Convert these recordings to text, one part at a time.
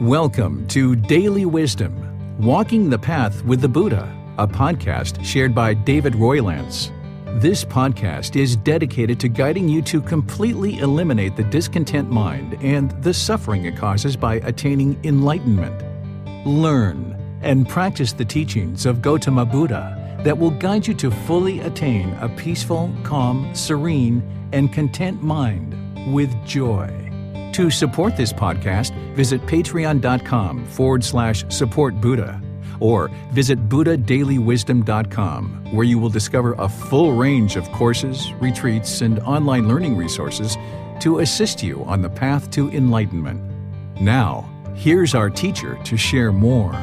Welcome to Daily Wisdom, Walking the Path with the Buddha, a podcast shared by David Roylance. This podcast is dedicated to guiding you to completely eliminate the discontent mind and the suffering it causes by attaining enlightenment. Learn and practice the teachings of Gotama Buddha that will guide you to fully attain a peaceful, calm, serene, and content mind with joy. To support this podcast, visit patreon.com/supportbuddha or visit buddhadailywisdom.com, where you will discover a full range of courses, retreats, and online learning resources to assist you on the path to enlightenment. Now, here's our teacher to share more.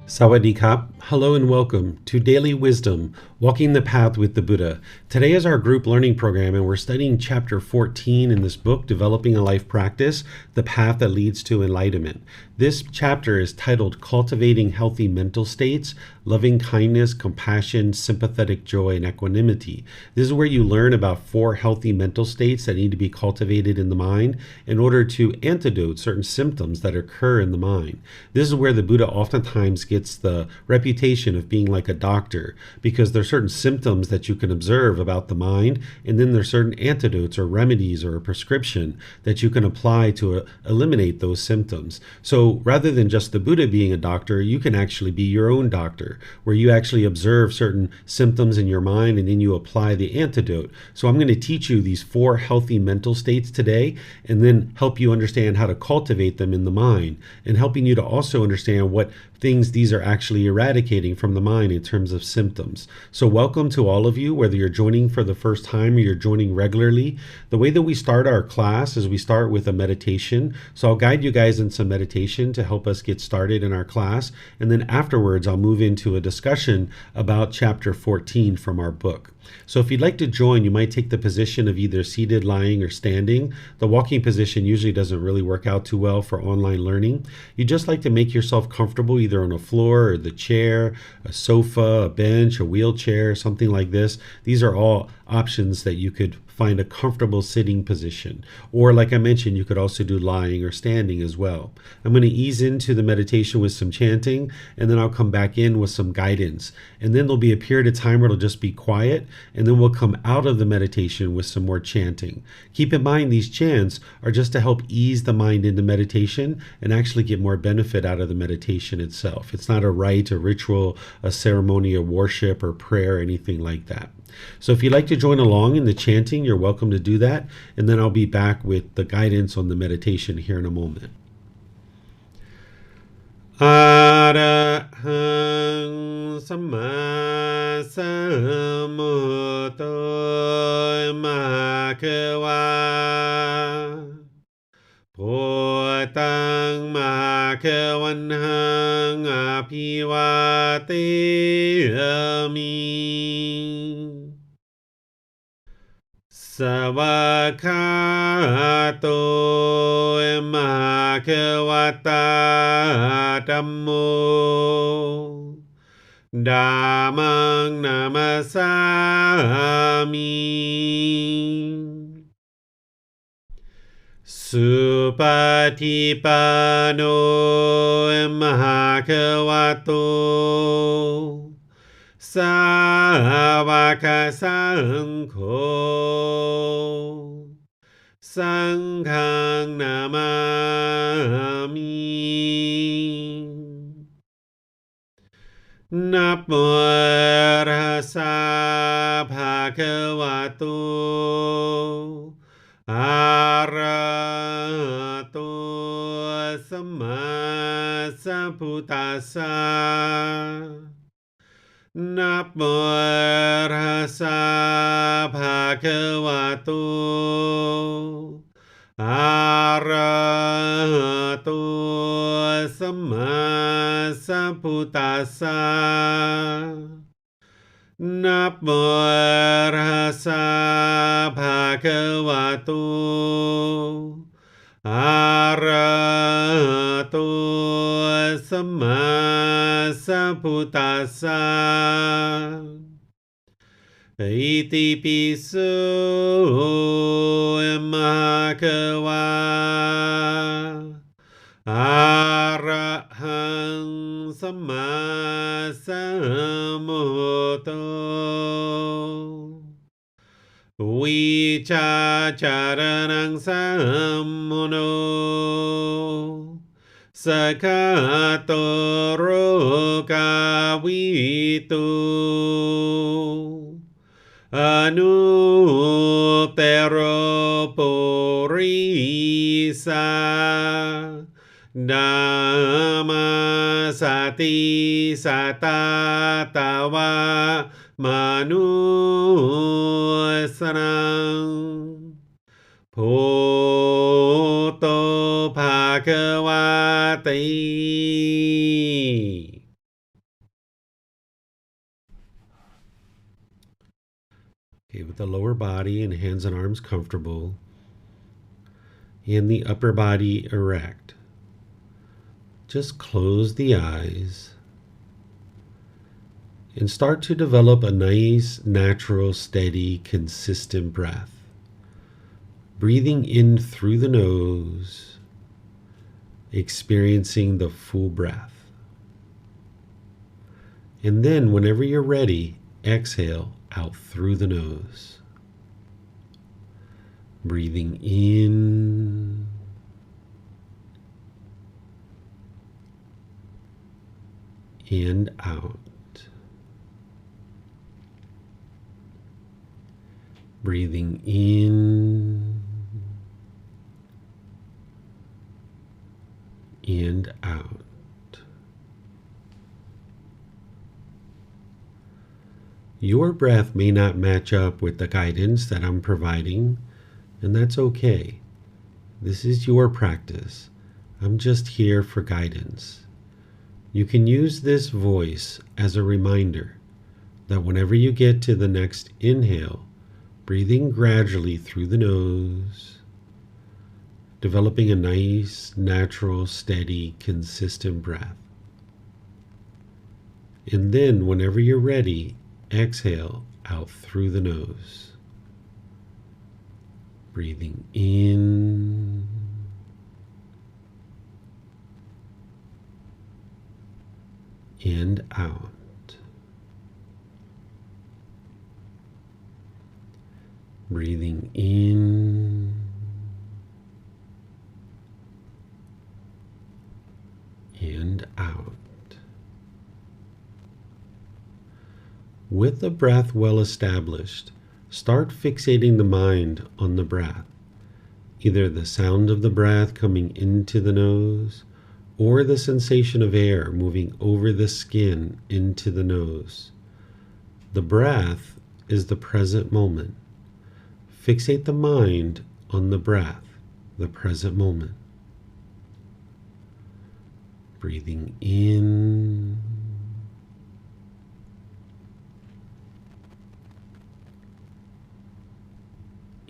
Sawadee Kap. Hello and welcome to Daily Wisdom, Walking the Path with the Buddha. Today is our group learning program, and we're studying Chapter 14 in this book, Developing a Life Practice, The Path That Leads to Enlightenment. This chapter is titled Cultivating Healthy Mental States, Loving-kindness, Compassion, Sympathetic Joy, and Equanimity. This is where you learn about 4 healthy mental states that need to be cultivated in the mind in order to antidote certain symptoms that occur in the mind. This is where the Buddha oftentimes gets the reputation of being like a doctor, because there are certain symptoms that you can observe about the mind, and then there's certain antidotes or remedies or a prescription that you can apply to eliminate those symptoms. So rather than just the Buddha being a doctor, you can actually be your own doctor, where you actually observe certain symptoms in your mind and then you apply the antidote. So I'm going to teach you these 4 healthy mental states today, and then help you understand how to cultivate them in the mind, and helping you to also understand what things these are actually eradicating from the mind in terms of symptoms. So welcome to all of you, whether you're joining for the first time or you're joining regularly. The way that we start our class is we start with a meditation. So I'll guide you guys in some meditation to help us get started in our class. And then afterwards, I'll move into a discussion about Chapter 14 from our book. So if you'd like to join, you might take the position of either seated, lying, or standing. The walking position usually doesn't really work out too well for online learning. You just like to make yourself comfortable either on a floor or the chair, a sofa, a bench, a wheelchair, something like this. These are all options that you could find a comfortable sitting position. Or like I mentioned, you could also do lying or standing as well. I'm going to ease into the meditation with some chanting, and then I'll come back in with some guidance. And then there'll be a period of time where it'll just be quiet, and then we'll come out of the meditation with some more chanting. Keep in mind, these chants are just to help ease the mind into meditation and actually get more benefit out of the meditation itself. It's not a rite, a ritual, a ceremony, a worship, or prayer, or anything like that. So if you'd like to join along in the chanting, you're welcome to do that. And then I'll be back with the guidance on the meditation here in a moment. Arahang Samma Sambuddho Bhagava Bhutang Bhagavanhang Abhivateyami Savakato Bhagavata Dhammo Dhammang Namasami Supatipano Bhagavato Savaka Sangho Sanghang Namami Namo Rasa Bhagavato Arahato Samma Sambuddhassa Namo Rasa Bhagavato Arahato Samma Sambuddhassa Namo Rasa Bhagavato Arahato Samma Sambuddhassa Iti piso makawa arahang sama sambuddho Vicacaranang sammuno Sakatoro kawitu Anutero purisa Dhamma sati satatawa manusarang Poto Bhagavati. Okay, with the lower body and hands and arms comfortable, and the upper body erect. Just close the eyes and start to develop a nice, natural, steady, consistent breath. Breathing in through the nose, experiencing the full breath. And then, whenever you're ready, exhale out through the nose. Breathing in and out. Breathing in and out. Your breath may not match up with the guidance that I'm providing, and that's okay. This is your practice. I'm just here for guidance. You can use this voice as a reminder that whenever you get to the next inhale, breathing gradually through the nose, developing a nice, natural, steady, consistent breath. And then, whenever you're ready, exhale out through the nose. Breathing in and out. Breathing in and out. With the breath well established, start fixating the mind on the breath, either the sound of the breath coming into the nose or the sensation of air moving over the skin into the nose. The breath is the present moment. Fixate the mind on the breath, the present moment. Breathing in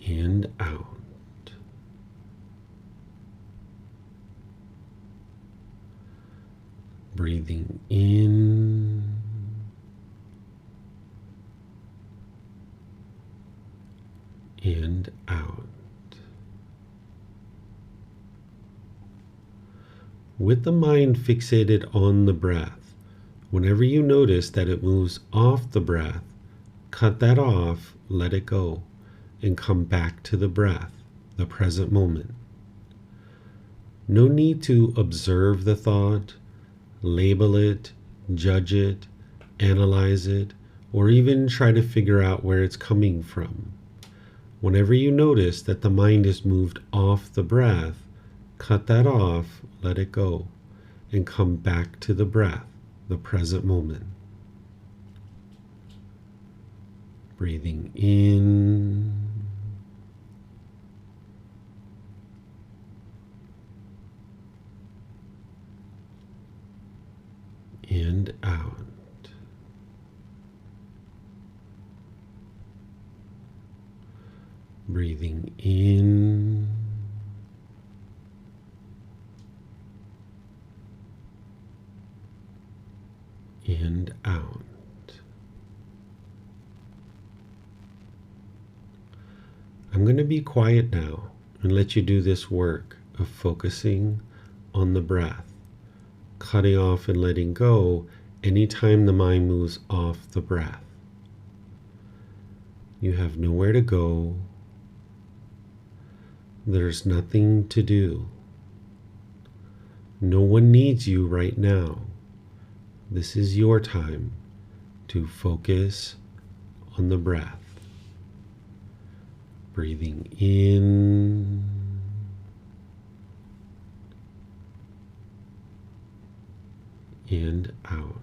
and out. Breathing in and out. With the mind fixated on the breath, whenever you notice that it moves off the breath, cut that off, let it go, and come back to the breath, the present moment. No need to observe the thought, label it, judge it, analyze it, or even try to figure out where it's coming from. Whenever you notice that the mind is moved off the breath, cut that off, let it go, and come back to the breath, the present moment. Breathing in and out. Breathing in and out. I'm going to be quiet now and let you do this work of focusing on the breath, cutting off and letting go anytime the mind moves off the breath. You have nowhere to go. There's nothing to do. No one needs you right now. This is your time to focus on the breath. Breathing in and out.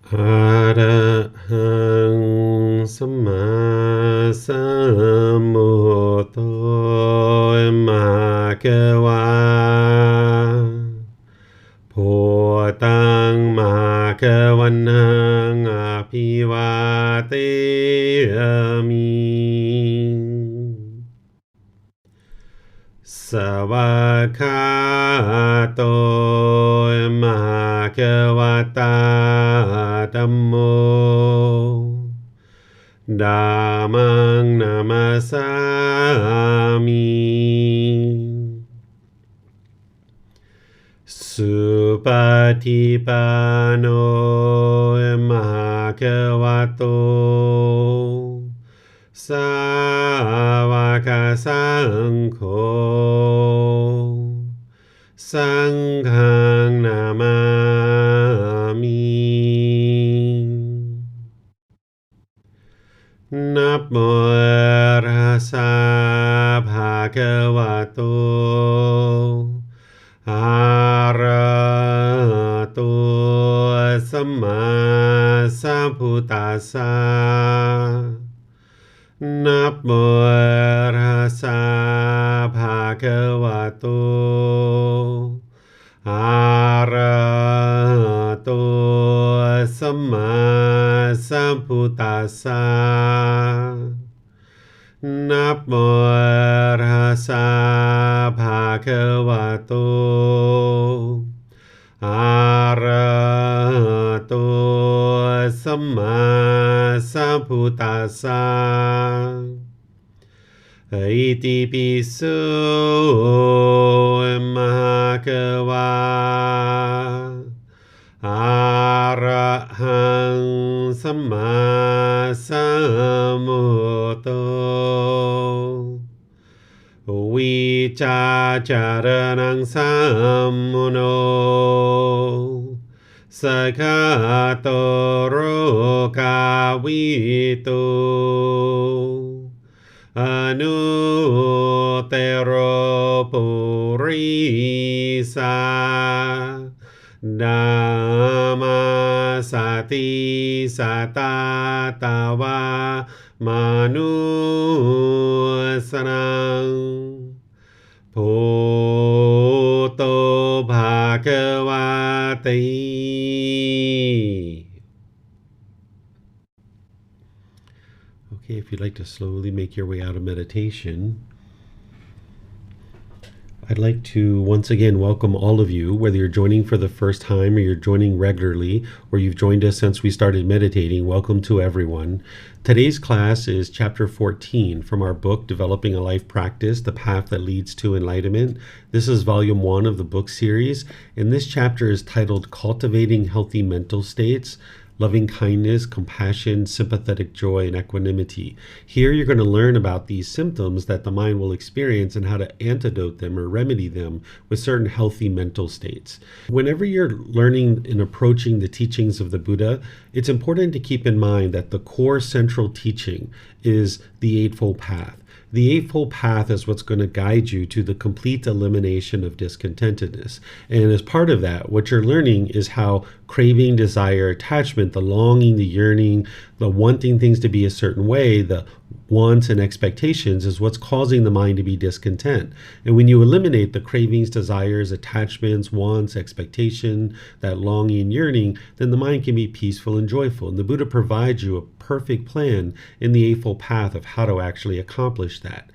อะระหังสัมมาสัมพุทโธมะกะวาพุทธังมะกะวันนังอภิวาเทมิสวากขาโตมะกะวะตาธัมโมธัมมังนามัสสามิสุปฏิปันโนภะคะวะโตสาวกสังโฆสังฆังนามามินะโมตัสสะภะคะวะโตอะระหะโตสัมมาสัมพุทธัสสะนะโมตัสสะภะคะวะโตอะระหะโตสัมมาสัมพุทธัสสะนะโมตัสสะภะคะวะโตอะระหะโตสัมมาสัมพุทธัสสะอิติปิโสมะคะวะอะระหังสัมมาสัมพุทโธวิชาจารนังสัมมุโนสกขาโตโรกาวิโตอนุเตโรปุริสานามาสติสัตตาตาวามนุสนังพุทโธภะคะวะเต Okay, if you'd like to slowly make your way out of meditation, I'd like to once again welcome all of you, whether you're joining for the first time or you're joining regularly, or you've joined us since we started meditating. Welcome to everyone. Today's class is Chapter 14 from our book, Developing a Life Practice, The Path That Leads to Enlightenment. This is Volume 1 of the book series, and this chapter is titled Cultivating Healthy Mental States, Loving-kindness, compassion, sympathetic joy, and equanimity. Here you're going to learn about these symptoms that the mind will experience and how to antidote them or remedy them with certain healthy mental states. Whenever you're learning and approaching the teachings of the Buddha, it's important to keep in mind that the core central teaching is the Eightfold Path. The Eightfold Path is what's going to guide you to the complete elimination of discontentedness. And as part of that, what you're learning is how craving, desire, attachment, the longing, the yearning, the wanting things to be a certain way, the wants and expectations is what's causing the mind to be discontent. And when you eliminate the cravings, desires, attachments, wants, expectation, that longing, yearning, then the mind can be peaceful and joyful. And the Buddha provides you a perfect plan in the Eightfold Path of how to actually accomplish that.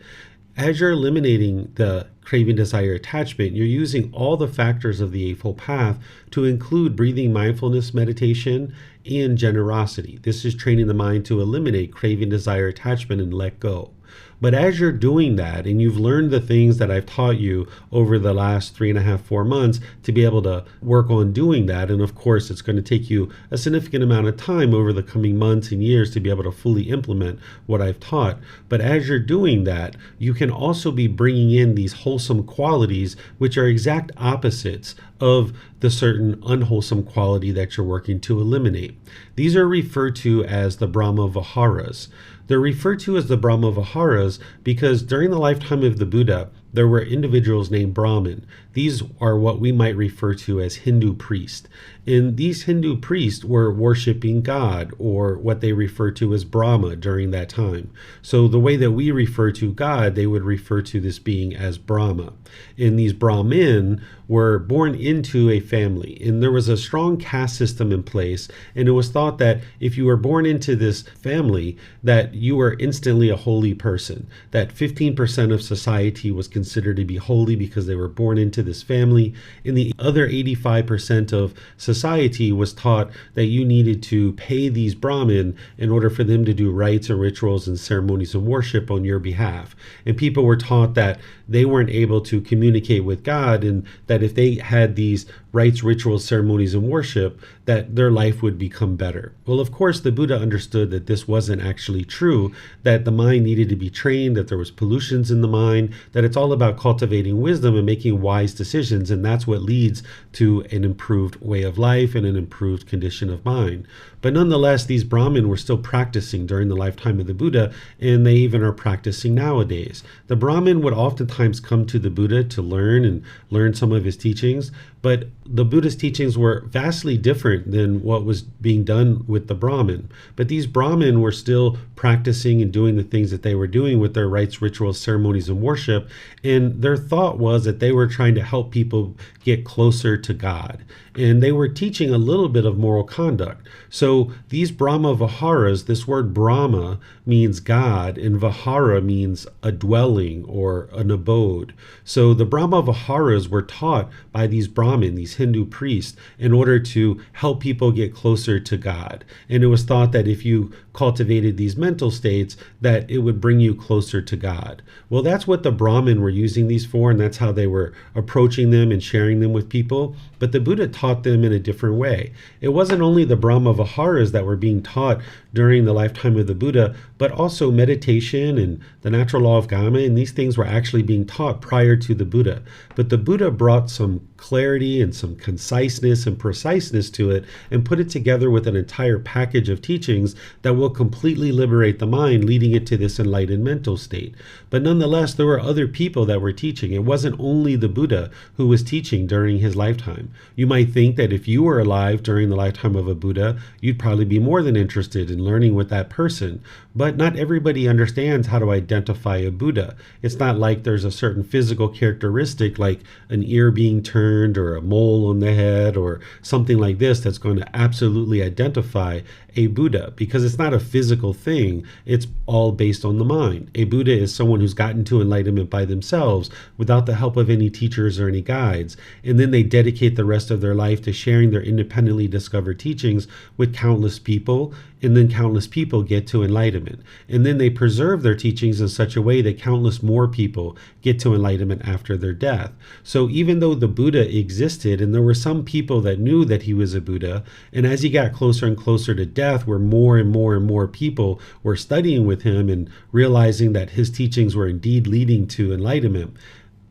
As you're eliminating the craving, desire, attachment, you're using all the factors of the Eightfold Path to include breathing mindfulness meditation and generosity. This is training the mind to eliminate craving, desire, attachment, and let go. But as you're doing that, and you've learned the things that I've taught you over the last 3.5, 4 months to be able to work on doing that, and of course, it's going to take you a significant amount of time over the coming months and years to be able to fully implement what I've taught. But as you're doing that, you can also be bringing in these wholesome qualities, which are exact opposites of the certain unwholesome quality that you're working to eliminate. These are referred to as the Brahma-viharas. They're referred to as the Brahma-viharas because during the lifetime of the Buddha, there were individuals named Brahmin. These are what we might refer to as Hindu priests. And these Hindu priests were worshiping God, or what they refer to as Brahma during that time. So the way that we refer to God, they would refer to this being as Brahma. And these Brahmin were born into a family, and there was a strong caste system in place, and it was thought that if you were born into this family, that you were instantly a holy person, that 15% of society was considered to be holy because they were born into this family, and the other 85% of society was taught that you needed to pay these Brahmin in order for them to do rites and rituals and ceremonies and worship on your behalf. And people were taught that they weren't able to communicate with God, and that if they had these rites, rituals, ceremonies, and worship, that their life would become better. Well, of course, the Buddha understood that this wasn't actually true, that the mind needed to be trained, that there was pollutions in the mind, that it's all about cultivating wisdom and making wise decisions, and that's what leads to an improved way of life and an improved condition of mind. But nonetheless, these Brahmin were still practicing during the lifetime of the Buddha, and they even are practicing nowadays. The Brahmin would oftentimes come to the Buddha to learn some of his teachings, but the Buddha's teachings were vastly different than what was being done with the Brahmin. But these Brahmin were still practicing and doing the things that they were doing with their rites, rituals, ceremonies, and worship. And their thought was that they were trying to help people get closer to God. And they were teaching a little bit of moral conduct. So these Brahma-viharas, this word Brahma means God, and Vihara means a dwelling or an abode. So the Brahma-viharas were taught by these Brahmin, these Hindu priests, in order to help people get closer to God. And it was thought that if you cultivated these mental states, that it would bring you closer to God. Well, that's what the Brahmin were using these for, and that's how they were approaching them and sharing them with people. But the Buddha taught them in a different way. It wasn't only the Brahma-viharas that were being taught during the lifetime of the Buddha, but also meditation and the natural law of karma, and these things were actually being taught prior to the Buddha. But the Buddha brought some clarity and some conciseness and preciseness to it, and put it together with an entire package of teachings that will completely liberate the mind, leading it to this enlightened mental state. But nonetheless, there were other people that were teaching. It wasn't only the Buddha who was teaching during his lifetime. You might think that if you were alive during the lifetime of a Buddha, you'd probably be more than interested in learning with that person. But not everybody understands how to identify a Buddha. It's not like there's a certain physical characteristic like an ear being turned or a mole on the head or something like this that's going to absolutely identify a Buddha, because it's not a physical thing. It's all based on the mind. A Buddha is someone who's gotten to enlightenment by themselves without the help of any teachers or any guides. And then they dedicate the rest of their life to sharing their independently discovered teachings with countless people, and then countless people get to enlightenment. And then they preserve their teachings in such a way that countless more people get to enlightenment after their death. So even though the Buddha existed, and there were some people that knew that he was a Buddha, and as he got closer and closer to death, where more and more and more people were studying with him and realizing that his teachings were indeed leading to enlightenment,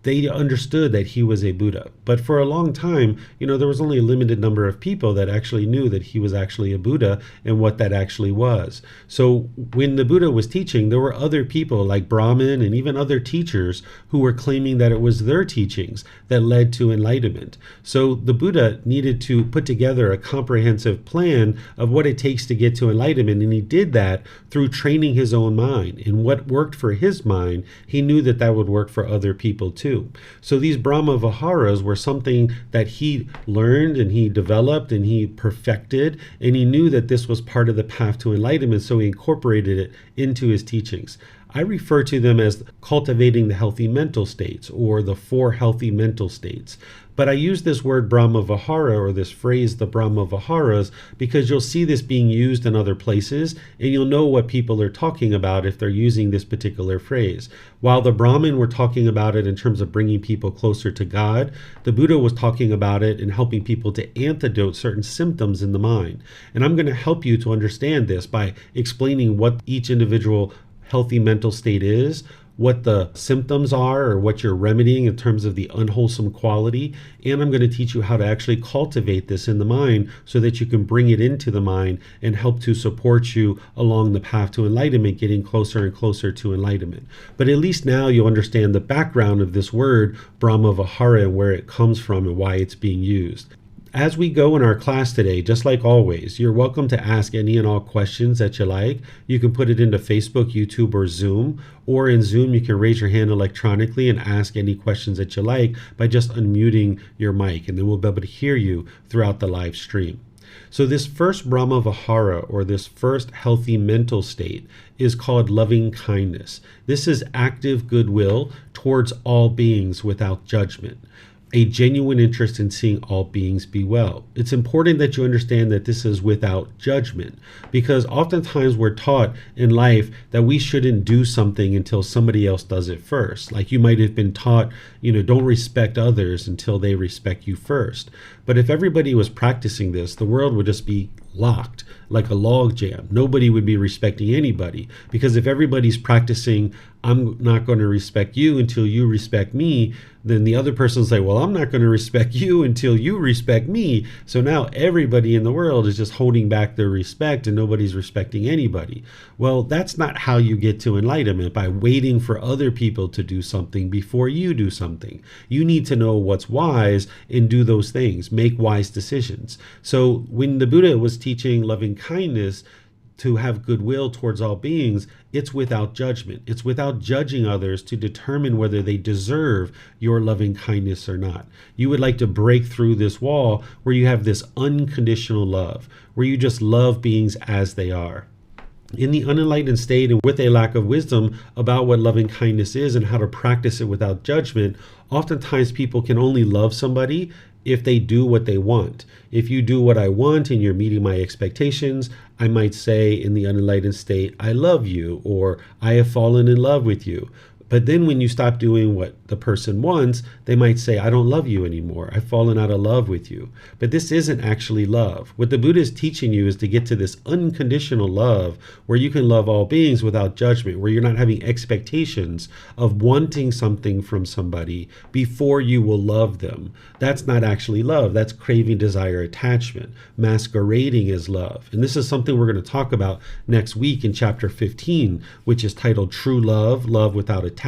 they understood that he was a Buddha. But for a long time, there was only a limited number of people that actually knew that he was actually a Buddha and what that actually was. So when the Buddha was teaching, there were other people like Brahmin and even other teachers who were claiming that it was their teachings that led to enlightenment. So the Buddha needed to put together a comprehensive plan of what it takes to get to enlightenment, and he did that through training his own mind. And what worked for his mind, he knew that that would work for other people too. So these Brahma-viharas were something that he learned and he developed and he perfected, and he knew that this was part of the path to enlightenment, so he incorporated it into his teachings. I refer to them as cultivating the healthy mental states, or the 4 healthy mental states. But I use this word Brahma-vihara, or this phrase, the Brahma-viharas, because you'll see this being used in other places, and you'll know what people are talking about if they're using this particular phrase. While the Brahmin were talking about it in terms of bringing people closer to God, the Buddha was talking about it and helping people to antidote certain symptoms in the mind. And I'm going to help you to understand this by explaining what each individual healthy mental state is, what the symptoms are or what you're remedying in terms of the unwholesome quality. And I'm going to teach you how to actually cultivate this in the mind so that you can bring it into the mind and help to support you along the path to enlightenment, getting closer and closer to enlightenment. But at least now you'll understand the background of this word, Brahma-vihara, and where it comes from and why it's being used. As we go in our class today, just like always, you're welcome to ask any and all questions that you like. You can put it into Facebook, YouTube, or Zoom. Or in Zoom, you can raise your hand electronically and ask any questions that you like by just unmuting your mic, and then we'll be able to hear you throughout the live stream. So this first Brahma-vihara, or this first healthy mental state, is called loving-kindness. This is active goodwill towards all beings without judgment. A genuine interest in seeing all beings be well. It's important that you understand that this is without judgment, because oftentimes we're taught in life that we shouldn't do something until somebody else does it first. Like you might have been taught, don't respect others until they respect you first. But if everybody was practicing this, the world would just be locked like a log jam. Nobody would be respecting anybody, because if everybody's practicing, I'm not going to respect you until you respect me, then the other person's like, well, I'm not going to respect you until you respect me. So now everybody in the world is just holding back their respect and nobody's respecting anybody. Well, that's not how you get to enlightenment, by waiting for other people to do something before you do something. You need to know what's wise and do those things, make wise decisions. So when the Buddha was teaching loving kindness, to have goodwill towards all beings, it's without judgment. It's without judging others to determine whether they deserve your loving kindness or not. You would like to break through this wall where you have this unconditional love, where you just love beings as they are. In the unenlightened state and with a lack of wisdom about what loving kindness is and how to practice it without judgment, oftentimes people can only love somebody if they do what they want. If you do what I want and you're meeting my expectations, I might say in the unenlightened state, I love you, or I have fallen in love with you. But then when you stop doing what the person wants, they might say, I don't love you anymore. I've fallen out of love with you. But this isn't actually love. What the Buddha is teaching you is to get to this unconditional love where you can love all beings without judgment, where you're not having expectations of wanting something from somebody before you will love them. That's not actually love. That's craving, desire, attachment, masquerading as love. And this is something we're going to talk about next week in chapter 15, which is titled True Love, Love Without Attachment.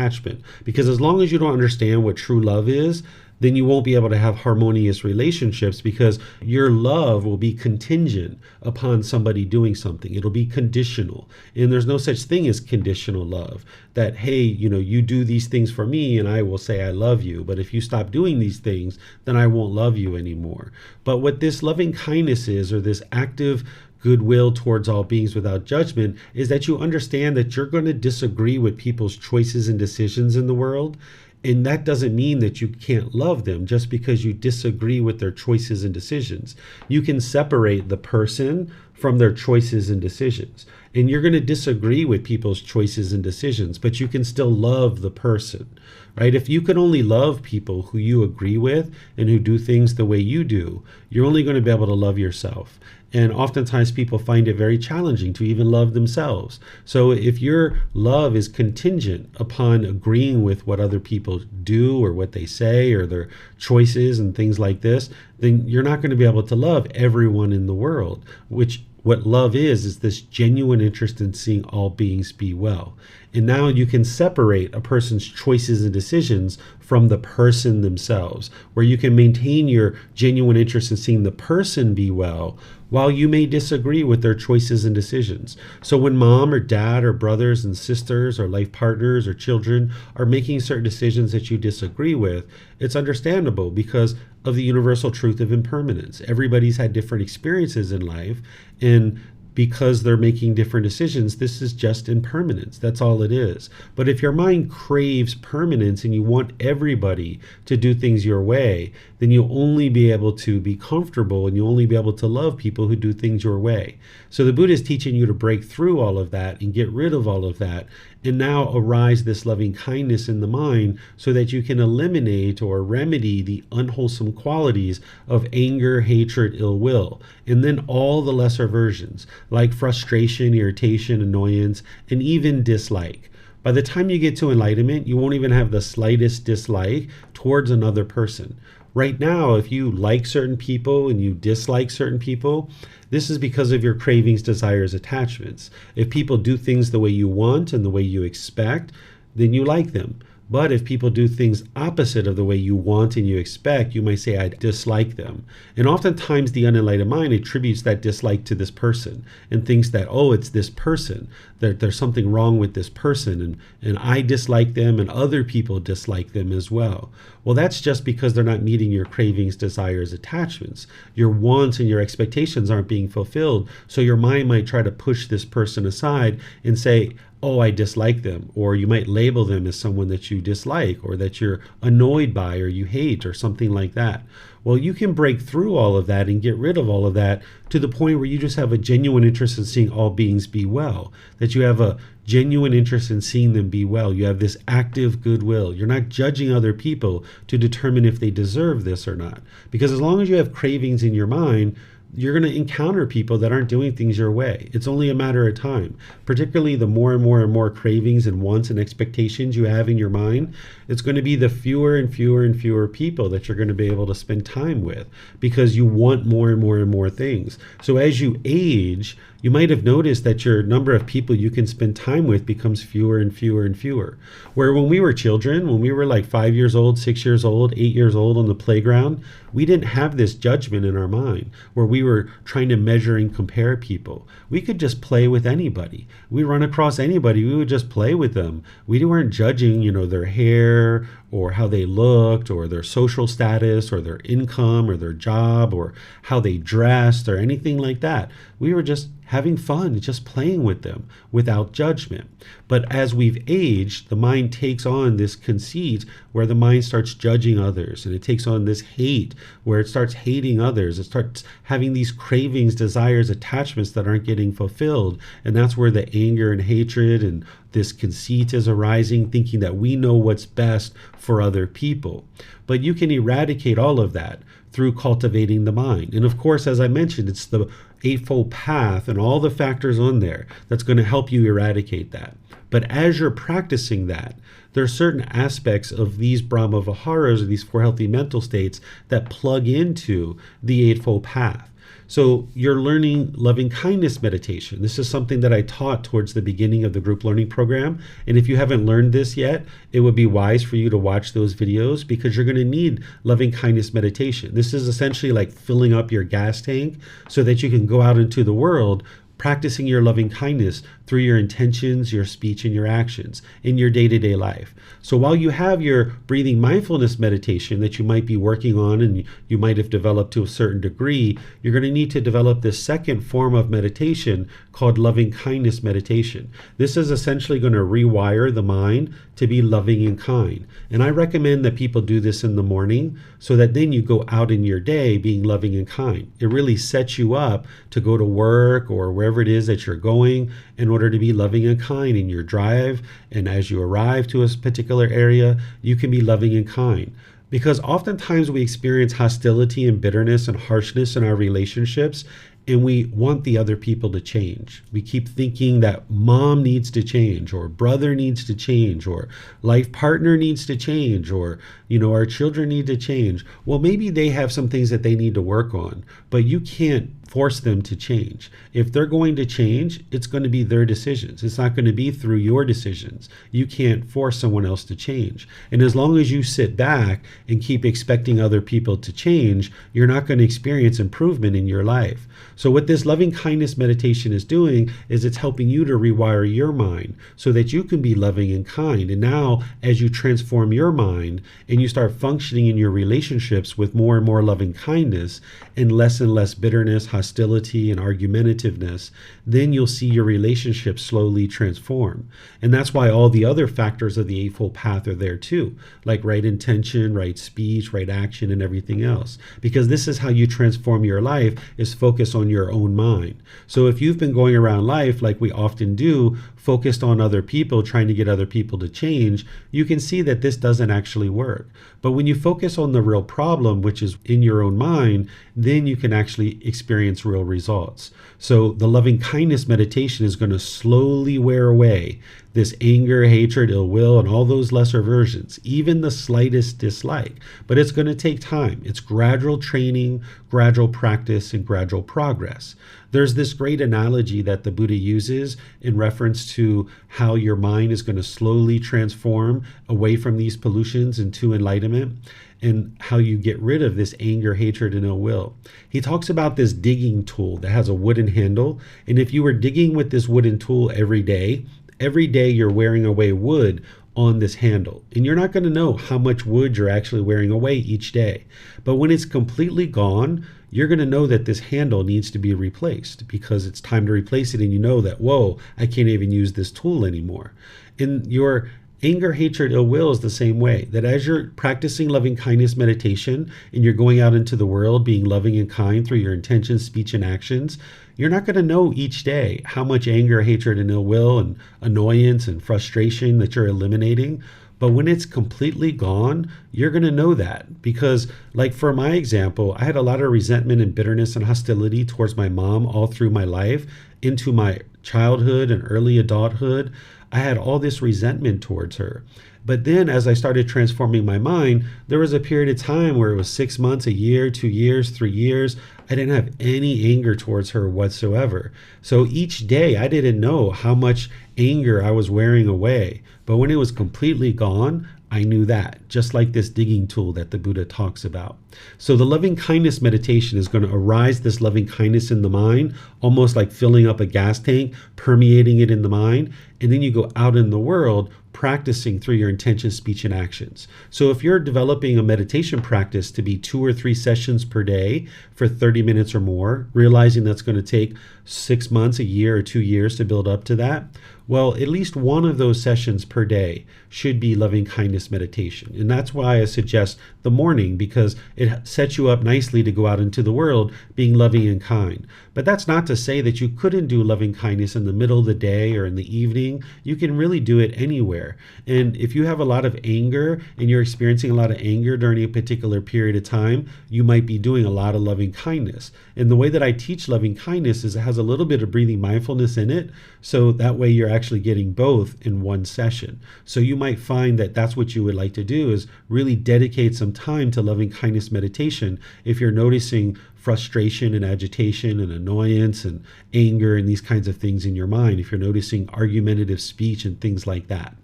Because as long as you don't understand what true love is, then you won't be able to have harmonious relationships, because your love will be contingent upon somebody doing something. It'll be conditional. And there's no such thing as conditional love, that, hey, you do these things for me and I will say I love you. But if you stop doing these things, then I won't love you anymore. But what this loving kindness is, or this active goodwill towards all beings without judgment, is that you understand that you're going to disagree with people's choices and decisions in the world. And that doesn't mean that you can't love them just because you disagree with their choices and decisions. You can separate the person from their choices and decisions. And you're going to disagree with people's choices and decisions, but you can still love the person, right? If you can only love people who you agree with and who do things the way you do, you're only going to be able to love yourself. And oftentimes people find it very challenging to even love themselves. So if your love is contingent upon agreeing with what other people do or what they say or their choices and things like this, then you're not going to be able to love everyone in the world, which what love is this genuine interest in seeing all beings be well. And now you can separate a person's choices and decisions from the person themselves, where you can maintain your genuine interest in seeing the person be well while you may disagree with their choices and decisions. So when mom or dad or brothers and sisters or life partners or children are making certain decisions that you disagree with, it's understandable because of the universal truth of impermanence. Everybody's had different experiences in life, and because they're making different decisions, this is just impermanence. That's all it is. But if your mind craves permanence and you want everybody to do things your way, then you'll only be able to be comfortable and you'll only be able to love people who do things your way. So the Buddha is teaching you to break through all of that and get rid of all of that, and now arise this loving kindness in the mind so that you can eliminate or remedy the unwholesome qualities of anger, hatred, ill will, and then all the lesser versions like frustration, irritation, annoyance, and even dislike. By the time you get to enlightenment, you won't even have the slightest dislike towards another person. Right now, if you like certain people and you dislike certain people, this is because of your cravings, desires, attachments. If people do things the way you want and the way you expect, then you like them. But if people do things opposite of the way you want and you expect, you might say, I dislike them. And oftentimes the unenlightened mind attributes that dislike to this person and thinks that, oh, it's this person, that there's something wrong with this person, and I dislike them and other people dislike them as well. Well, that's just because they're not meeting your cravings, desires, attachments. Your wants and your expectations aren't being fulfilled. So your mind might try to push this person aside and say, oh, I dislike them, or you might label them as someone that you dislike or that you're annoyed by or you hate or something like that. Well, you can break through all of that and get rid of all of that to the point where you just have a genuine interest in seeing all beings be well, that you have a genuine interest in seeing them be well. You have this active goodwill. You're not judging other people to determine if they deserve this or not. Because as long as you have cravings in your mind, you're going to encounter people that aren't doing things your way. It's only a matter of time. Particularly the more and more and more cravings and wants and expectations you have in your mind, it's going to be the fewer and fewer and fewer people that you're going to be able to spend time with because you want more and more and more things. So as you age, you might have noticed that your number of people you can spend time with becomes fewer and fewer and fewer. Where when we were children, when we were like 5 years old, 6 years old, 8 years old on the playground, we didn't have this judgment in our mind where we were trying to measure and compare people. We could just play with anybody. We run across anybody, we would just play with them. We weren't judging, their hair or how they looked or their social status or their income or their job or how they dressed or anything like that. We were just having fun, just playing with them without judgment. But as we've aged, the mind takes on this conceit where the mind starts judging others, and it takes on this hate where it starts hating others. It starts having these cravings, desires, attachments that aren't getting fulfilled. And that's where the anger and hatred and this conceit is arising, thinking that we know what's best for other people. But you can eradicate all of that through cultivating the mind. And of course, as I mentioned, it's the Eightfold Path and all the factors on there that's going to help you eradicate that. But as you're practicing that, there are certain aspects of these Brahma-viharas or these four healthy mental states that plug into the Eightfold Path. So you're learning loving-kindness meditation. This is something that I taught towards the beginning of the group learning program. And if you haven't learned this yet, it would be wise for you to watch those videos because you're going to need loving-kindness meditation. This is essentially like filling up your gas tank so that you can go out into the world practicing your loving kindness through your intentions, your speech, and your actions in your day-to-day life. So while you have your breathing mindfulness meditation that you might be working on and you might have developed to a certain degree, you're going to need to develop this second form of meditation called loving kindness meditation. This is essentially going to rewire the mind to be loving and kind. And I recommend that people do this in the morning so that then you go out in your day being loving and kind. It really sets you up to go to work or wherever it is that you're going in order to be loving and kind in your drive. And as you arrive to a particular area, you can be loving and kind. Because oftentimes we experience hostility and bitterness and harshness in our relationships, and we want the other people to change. We keep thinking that mom needs to change, or brother needs to change, or life partner needs to change, or our children need to change. Well, maybe they have some things that they need to work on, but you can't force them to change. If they're going to change, it's going to be their decisions. It's not going to be through your decisions. You can't force someone else to change. And as long as you sit back and keep expecting other people to change, you're not going to experience improvement in your life. So what this loving kindness meditation is doing is it's helping you to rewire your mind so that you can be loving and kind. And now as you transform your mind and you start functioning in your relationships with more and more loving kindness and less bitterness, hostility, and argumentativeness, then you'll see your relationships slowly transform. And that's why all the other factors of the Eightfold Path are there too, like right intention, right speech, right action, and everything else. Because this is how you transform your life, is focus on your own mind. So if you've been going around life like we often do, focused on other people, trying to get other people to change, you can see that this doesn't actually work. But when you focus on the real problem, which is in your own mind, then you can actually experience real results. So the loving kindness meditation is going to slowly wear away this anger, hatred, ill will, and all those lesser versions, even the slightest dislike. But it's going to take time. It's gradual training, gradual practice, and gradual progress. There's this great analogy that the Buddha uses in reference to how your mind is going to slowly transform away from these pollutions into enlightenment, and how you get rid of this anger, hatred, and ill will. He talks about this digging tool that has a wooden handle. And if you were digging with this wooden tool every day you're wearing away wood on this handle. And you're not going to know how much wood you're actually wearing away each day. But when it's completely gone, you're going to know that this handle needs to be replaced, because it's time to replace it. And you know that, whoa, I can't even use this tool anymore. In your anger, hatred, ill will is the same way, that as you're practicing loving kindness meditation and you're going out into the world being loving and kind through your intentions, speech, and actions, you're not going to know each day how much anger, hatred, and ill will and annoyance and frustration that you're eliminating. But when it's completely gone, you're going to know that. Because, like for my example, I had a lot of resentment and bitterness and hostility towards my mom all through my life, into my childhood and early adulthood. I had all this resentment towards her. But then as I started transforming my mind, there was a period of time where it was 6 months, a year, 2 years, 3 years. I didn't have any anger towards her whatsoever. So each day I didn't know how much anger I was wearing away. But when it was completely gone, I knew that, just like this digging tool that the Buddha talks about. So the loving kindness meditation is going to arise this loving kindness in the mind, almost like filling up a gas tank, permeating it in the mind. And then you go out in the world practicing through your intention, speech, and actions. So if you're developing a meditation practice to be 2 or 3 sessions per day for 30 minutes or more, realizing that's going to take 6 months, a year, or 2 years to build up to that, well, at least one of those sessions per day should be loving kindness meditation. And that's why I suggest the morning, because it sets you up nicely to go out into the world being loving and kind. But that's not to say that you couldn't do loving kindness in the middle of the day or in the evening. You can really do it anywhere. And if you have a lot of anger and you're experiencing a lot of anger during a particular period of time, you might be doing a lot of loving kindness. And the way that I teach loving kindness is it has a little bit of breathing mindfulness in it. So that way you're actually getting both in one session. So you might find that that's what you would like to do, is really dedicate some time to loving kindness meditation if you're noticing frustration and agitation and annoyance and anger and these kinds of things in your mind, if you're noticing argumentative speech and things like that.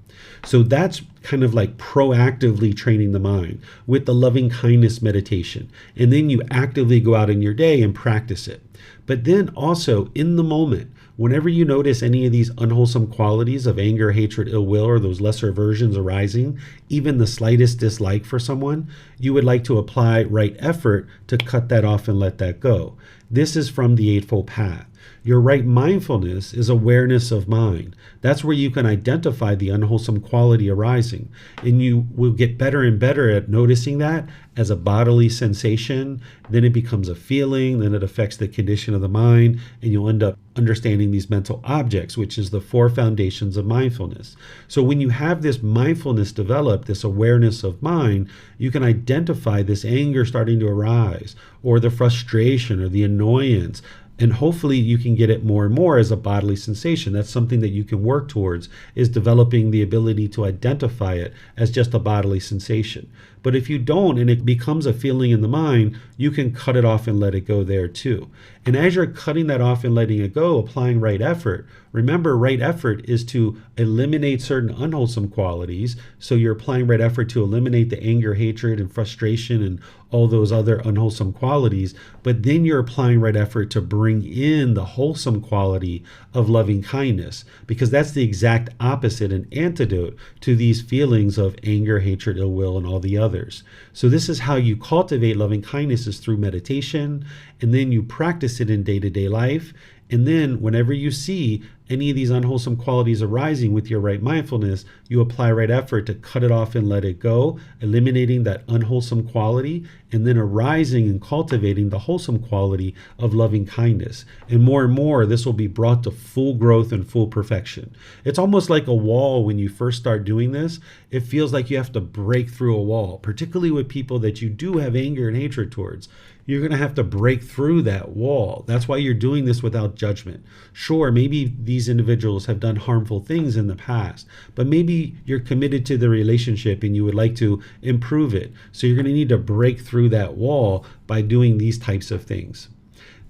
So that's kind of like proactively training the mind with the loving kindness meditation. And then you actively go out in your day and practice it. But then also in the moment, whenever you notice any of these unwholesome qualities of anger, hatred, ill will, or those lesser versions arising, even the slightest dislike for someone, you would like to apply right effort to cut that off and let that go. This is from the Eightfold Path. Your right mindfulness is awareness of mind. That's where you can identify the unwholesome quality arising. And you will get better and better at noticing that as a bodily sensation. Then it becomes a feeling. Then it affects the condition of the mind. And you'll end up understanding these mental objects, which is the 4 foundations of mindfulness. So when you have this mindfulness developed, this awareness of mind, you can identify this anger starting to arise, or the frustration or the annoyance. And hopefully you can get it more and more as a bodily sensation. That's something that you can work towards, is developing the ability to identify it as just a bodily sensation. But if you don't, and it becomes a feeling in the mind, you can cut it off and let it go there too. And as you're cutting that off and letting it go, applying right effort, remember, right effort is to eliminate certain unwholesome qualities. So you're applying right effort to eliminate the anger, hatred, and frustration and all those other unwholesome qualities. But then you're applying right effort to bring in the wholesome quality of loving kindness, because that's the exact opposite and antidote to these feelings of anger, hatred, ill will, and all the others. So this is how you cultivate loving kindness, is through meditation, and then you practice it in day-to-day life. And then whenever you see any of these unwholesome qualities arising with your right mindfulness, you apply right effort to cut it off and let it go, eliminating that unwholesome quality, and then arising and cultivating the wholesome quality of loving kindness. And more, this will be brought to full growth and full perfection. It's almost like a wall. When you first start doing this, it feels like you have to break through a wall, particularly with people that you do have anger and hatred towards. You're going to have to break through that wall. That's why you're doing this without judgment. Sure, maybe these individuals have done harmful things in the past, but maybe you're committed to the relationship and you would like to improve it. So you're going to need to break through that wall by doing these types of things.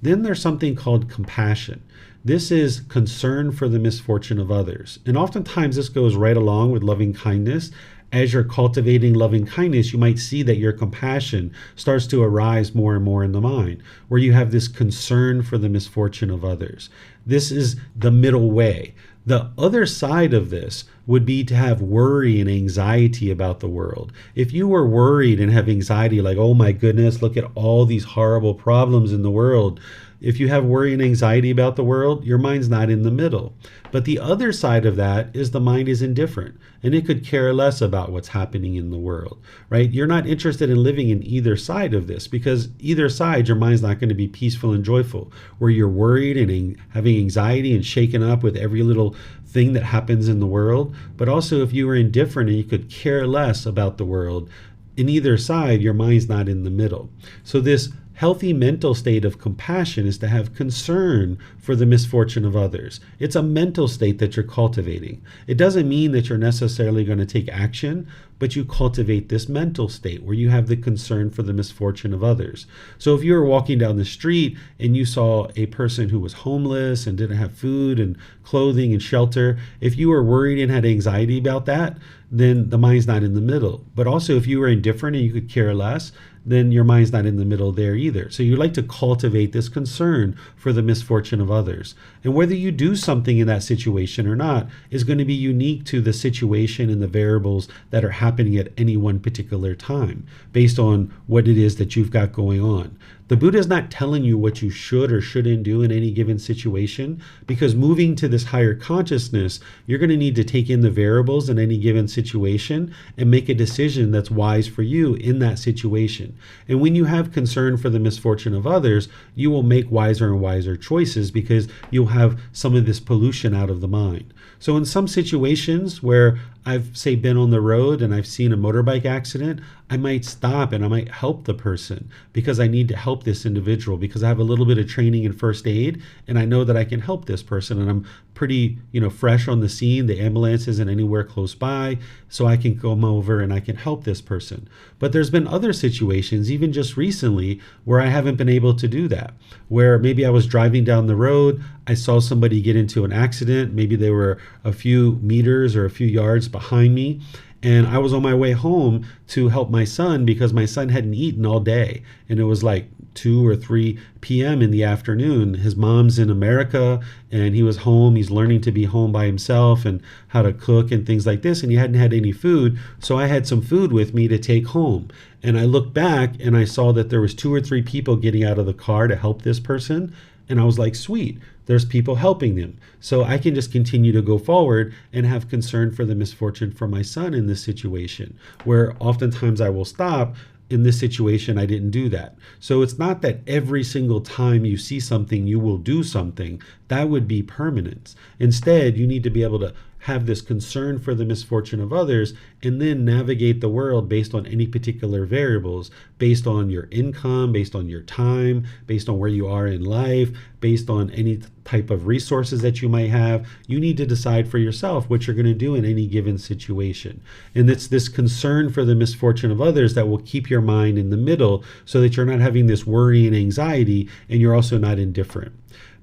Then there's something called compassion. This is concern for the misfortune of others. And oftentimes this goes right along with loving kindness. As you're cultivating loving kindness, you might see that your compassion starts to arise more and more in the mind, where you have this concern for the misfortune of others. This is the middle way. The other side of this would be to have worry and anxiety about the world. If you were worried and have anxiety, like, oh my goodness, look at all these horrible problems in the world. If you have worry and anxiety about the world, your mind's not in the middle. But the other side of that is the mind is indifferent and it could care less about what's happening in the world, right? You're not interested in living in either side of this, because either side, your mind's not going to be peaceful and joyful. Where you're worried and having anxiety and shaken up with every little thing that happens in the world. But also if you were indifferent and you could care less about the world, in either side, your mind's not in the middle. So this healthy mental state of compassion is to have concern for the misfortune of others. It's a mental state that you're cultivating. It doesn't mean that you're necessarily going to take action, but you cultivate this mental state where you have the concern for the misfortune of others. So if you were walking down the street and you saw a person who was homeless and didn't have food and clothing and shelter, if you were worried and had anxiety about that, then the mind's not in the middle. But also if you were indifferent and you could care less, then your mind's not in the middle there either. So you like to cultivate this concern for the misfortune of others. And whether you do something in that situation or not is going to be unique to the situation and the variables that are happening at any one particular time, based on what it is that you've got going on. The Buddha is not telling you what you should or shouldn't do in any given situation, because moving to this higher consciousness, you're going to need to take in the variables in any given situation and make a decision that's wise for you in that situation. And when you have concern for the misfortune of others, you will make wiser and wiser choices because you'll have some of this pollution out of the mind. So in some situations where I've, say, been on the road and I've seen a motorbike accident, I might stop and I might help the person because I need to help this individual, because I have a little bit of training in first aid and I know that I can help this person, and I'm pretty, fresh on the scene. The ambulance isn't anywhere close by, so I can come over and I can help this person. But there's been other situations, even just recently, where I haven't been able to do that, where maybe I was driving down the road, I saw somebody get into an accident, maybe they were a few meters or a few yards behind me, and I was on my way home to help my son because my son hadn't eaten all day, and it was like 2 or 3 p.m. in the afternoon. His mom's in America and he was home. He's learning to be home by himself and how to cook and things like this, and he hadn't had any food, so I had some food with me to take home. And I looked back and I saw that there was 2 or 3 people getting out of the car to help this person, and I was like, sweet, there's people helping them. So I can just continue to go forward and have concern for the misfortune for my son in this situation, where oftentimes I will stop. In this situation, I didn't do that. So it's not that every single time you see something, you will do something. That would be permanence. Instead, you need to be able to have this concern for the misfortune of others and then navigate the world based on any particular variables, based on your income, based on your time, based on where you are in life, based on any type of resources that you might have. You need to decide for yourself what you're going to do in any given situation. And it's this concern for the misfortune of others that will keep your mind in the middle, so that you're not having this worry and anxiety, and you're also not indifferent.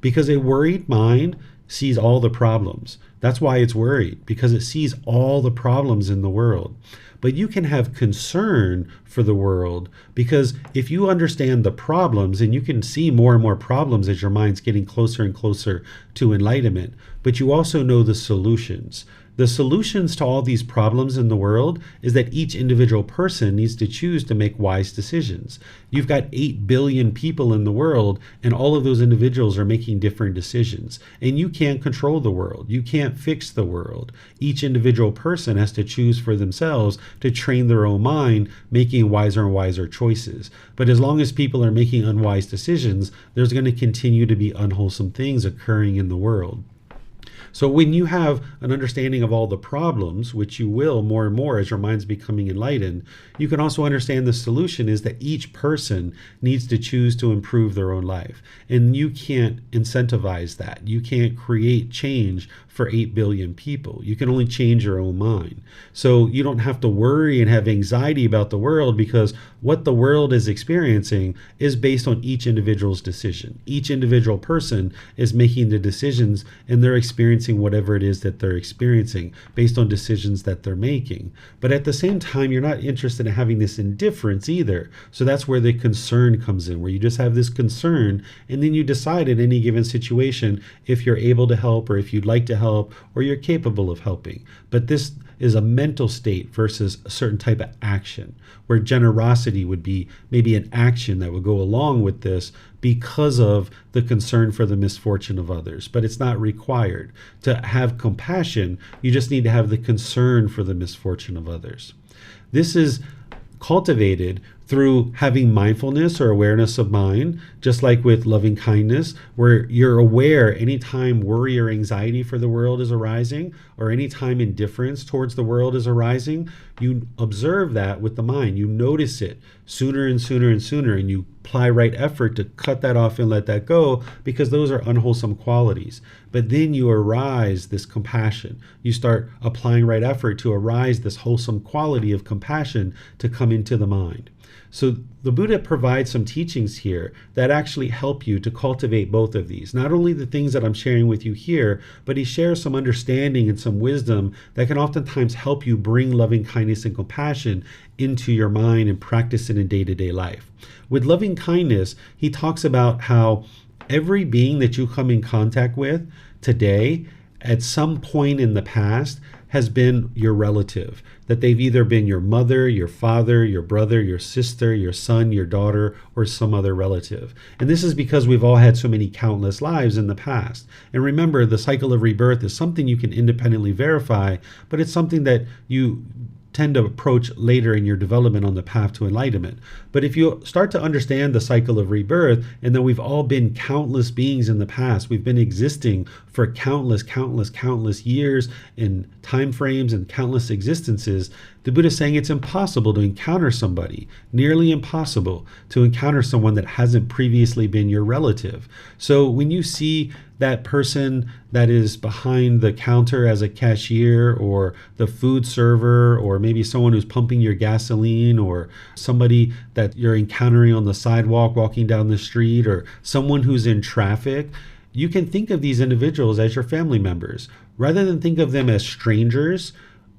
Because a worried mind sees all the problems. That's why it's worried, because it sees all the problems in the world. But you can have concern for the world, because if you understand the problems, and you can see more and more problems as your mind's getting closer and closer to enlightenment, but you also know the solutions. The solutions to all these problems in the world is that each individual person needs to choose to make wise decisions. You've got 8 billion people in the world, and all of those individuals are making different decisions. And you can't control the world. You can't fix the world. Each individual person has to choose for themselves to train their own mind, making wiser and wiser choices. But as long as people are making unwise decisions, there's going to continue to be unwholesome things occurring in the world. So when you have an understanding of all the problems, which you will more and more as your mind's becoming enlightened, you can also understand the solution is that each person needs to choose to improve their own life. And you can't incentivize that. You can't create change for 8 billion people. You can only change your own mind. So you don't have to worry and have anxiety about the world, because what the world is experiencing is based on each individual's decision. Each individual person is making the decisions, and they're experiencing whatever it is that they're experiencing based on decisions that they're making. But at the same time, you're not interested in having this indifference either. So that's where the concern comes in, where you just have this concern, and then you decide in any given situation if you're able to help, or if you'd like to help, or you're capable of helping. But this is a mental state versus a certain type of action, where generosity would be maybe an action that would go along with this because of the concern for the misfortune of others. But it's not required. To have compassion, you just need to have the concern for the misfortune of others. This is cultivated through having mindfulness or awareness of mind, just like with loving kindness, where you're aware anytime worry or anxiety for the world is arising, or anytime indifference towards the world is arising, you observe that with the mind. You notice it sooner and sooner and sooner, and you apply right effort to cut that off and let that go, because those are unwholesome qualities. But then you arise this compassion. You start applying right effort to arise this wholesome quality of compassion to come into the mind. So the Buddha provides some teachings here that actually help you to cultivate both of these. Not only the things that I'm sharing with you here, but he shares some understanding and some wisdom that can oftentimes help you bring loving kindness and compassion into your mind and practice it in day-to-day life. With loving kindness, he talks about how every being that you come in contact with today, at some point in the past, has been your relative, that they've either been your mother, your father, your brother, your sister, your son, your daughter, or some other relative. And this is because we've all had so many countless lives in the past. And remember, the cycle of rebirth is something you can independently verify, but it's something that you tend to approach later in your development on the path to enlightenment. But if you start to understand the cycle of rebirth, and that we've all been countless beings in the past, we've been existing for countless years in time frames and countless existences, the Buddha is saying it's impossible to encounter somebody, nearly impossible to encounter someone that hasn't previously been your relative. So when you see that person that is behind the counter as a cashier, or the food server, or maybe someone who's pumping your gasoline, or somebody that you're encountering on the sidewalk walking down the street, or someone who's in traffic, you can think of these individuals as your family members. Rather than think of them as strangers,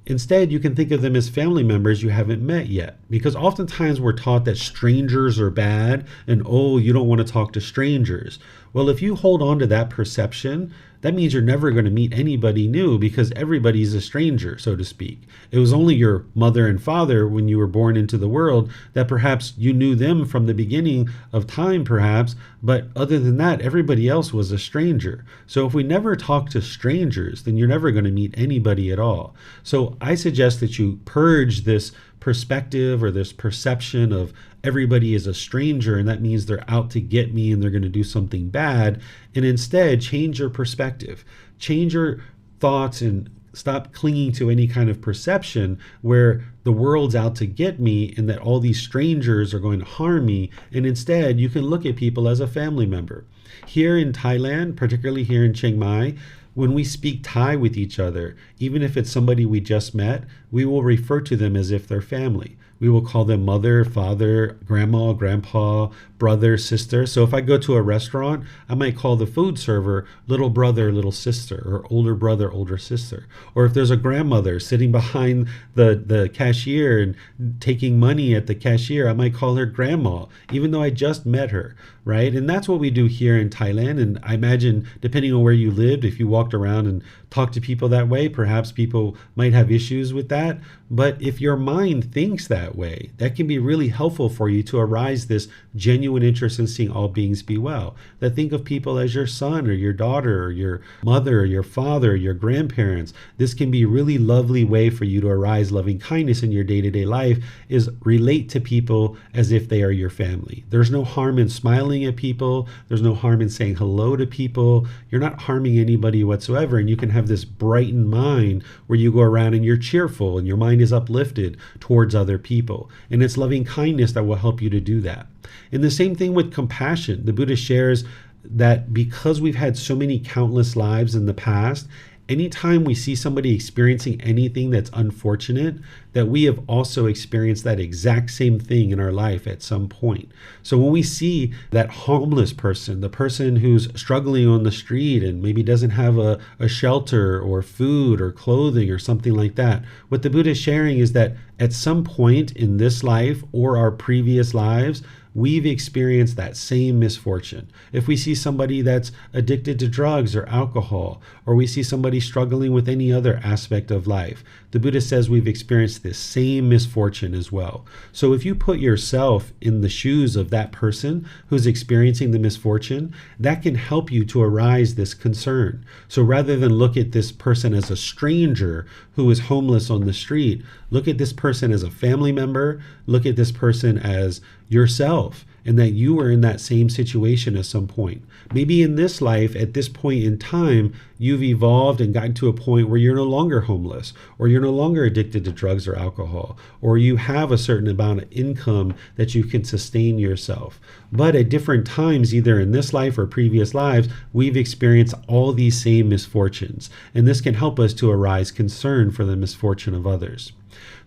instead, you can think of them as family members you haven't met yet. Because oftentimes we're taught that strangers are bad, and oh, you don't want to talk to strangers. Well, if you hold on to that perception, that means you're never going to meet anybody new, because everybody's a stranger, so to speak. It was only your mother and father when you were born into the world that perhaps you knew them from the beginning of time, perhaps, but other than that, everybody else was a stranger. So if we never talk to strangers, then you're never going to meet anybody at all. So I suggest that you purge this perspective or this perception of everybody is a stranger, and that means they're out to get me and they're going to do something bad, and instead change your perspective, change your thoughts, and stop clinging to any kind of perception where the world's out to get me and that all these strangers are going to harm me, and instead you can look at people as a family member. Here in Thailand, particularly here in Chiang Mai, when we speak Thai with each other, even if it's somebody we just met, we will refer to them as if they're family. We will call them mother, father, grandma, grandpa, brother, sister. So if I go to a restaurant, I might call the food server little brother, little sister, or older brother, older sister. Or if there's a grandmother sitting behind the cashier and taking money at the cashier, I might call her grandma, even though I just met her, right? And that's what we do here in Thailand. And I imagine, depending on where you lived, if you walked around and talked to people that way, perhaps people might have issues with that. But if your mind thinks that way, that can be really helpful for you to arise this genuine interest in seeing all beings be well. That think of people as your son or your daughter or your mother or your father or your grandparents. This can be a really lovely way for you to arise loving kindness in your day-to-day life, is relate to people as if they are your family. There's no harm in smiling at people. There's no harm in saying hello to people. You're not harming anybody whatsoever, and you can have this brightened mind where you go around and you're cheerful and your mind is uplifted towards other people. And it's loving kindness that will help you to do that. And the same thing with compassion. The Buddha shares that because we've had so many countless lives in the past, anytime we see somebody experiencing anything that's unfortunate, that we have also experienced that exact same thing in our life at some point. So when we see that homeless person, the person who's struggling on the street and maybe doesn't have a shelter or food or clothing or something like that, what the Buddha is sharing is that at some point in this life or our previous lives, we've experienced that same misfortune. If we see somebody that's addicted to drugs or alcohol, or we see somebody struggling with any other aspect of life, the Buddha says we've experienced this same misfortune as well. So if you put yourself in the shoes of that person who's experiencing the misfortune, that can help you to arise this concern. So rather than look at this person as a stranger who is homeless on the street, look at this person as a family member, look at this person as yourself, and that you were in that same situation at some point. Maybe in this life, at this point in time, you've evolved and gotten to a point where you're no longer homeless, or you're no longer addicted to drugs or alcohol, or you have a certain amount of income that you can sustain yourself. But at different times, either in this life or previous lives, we've experienced all these same misfortunes. And this can help us to arise concern for the misfortune of others.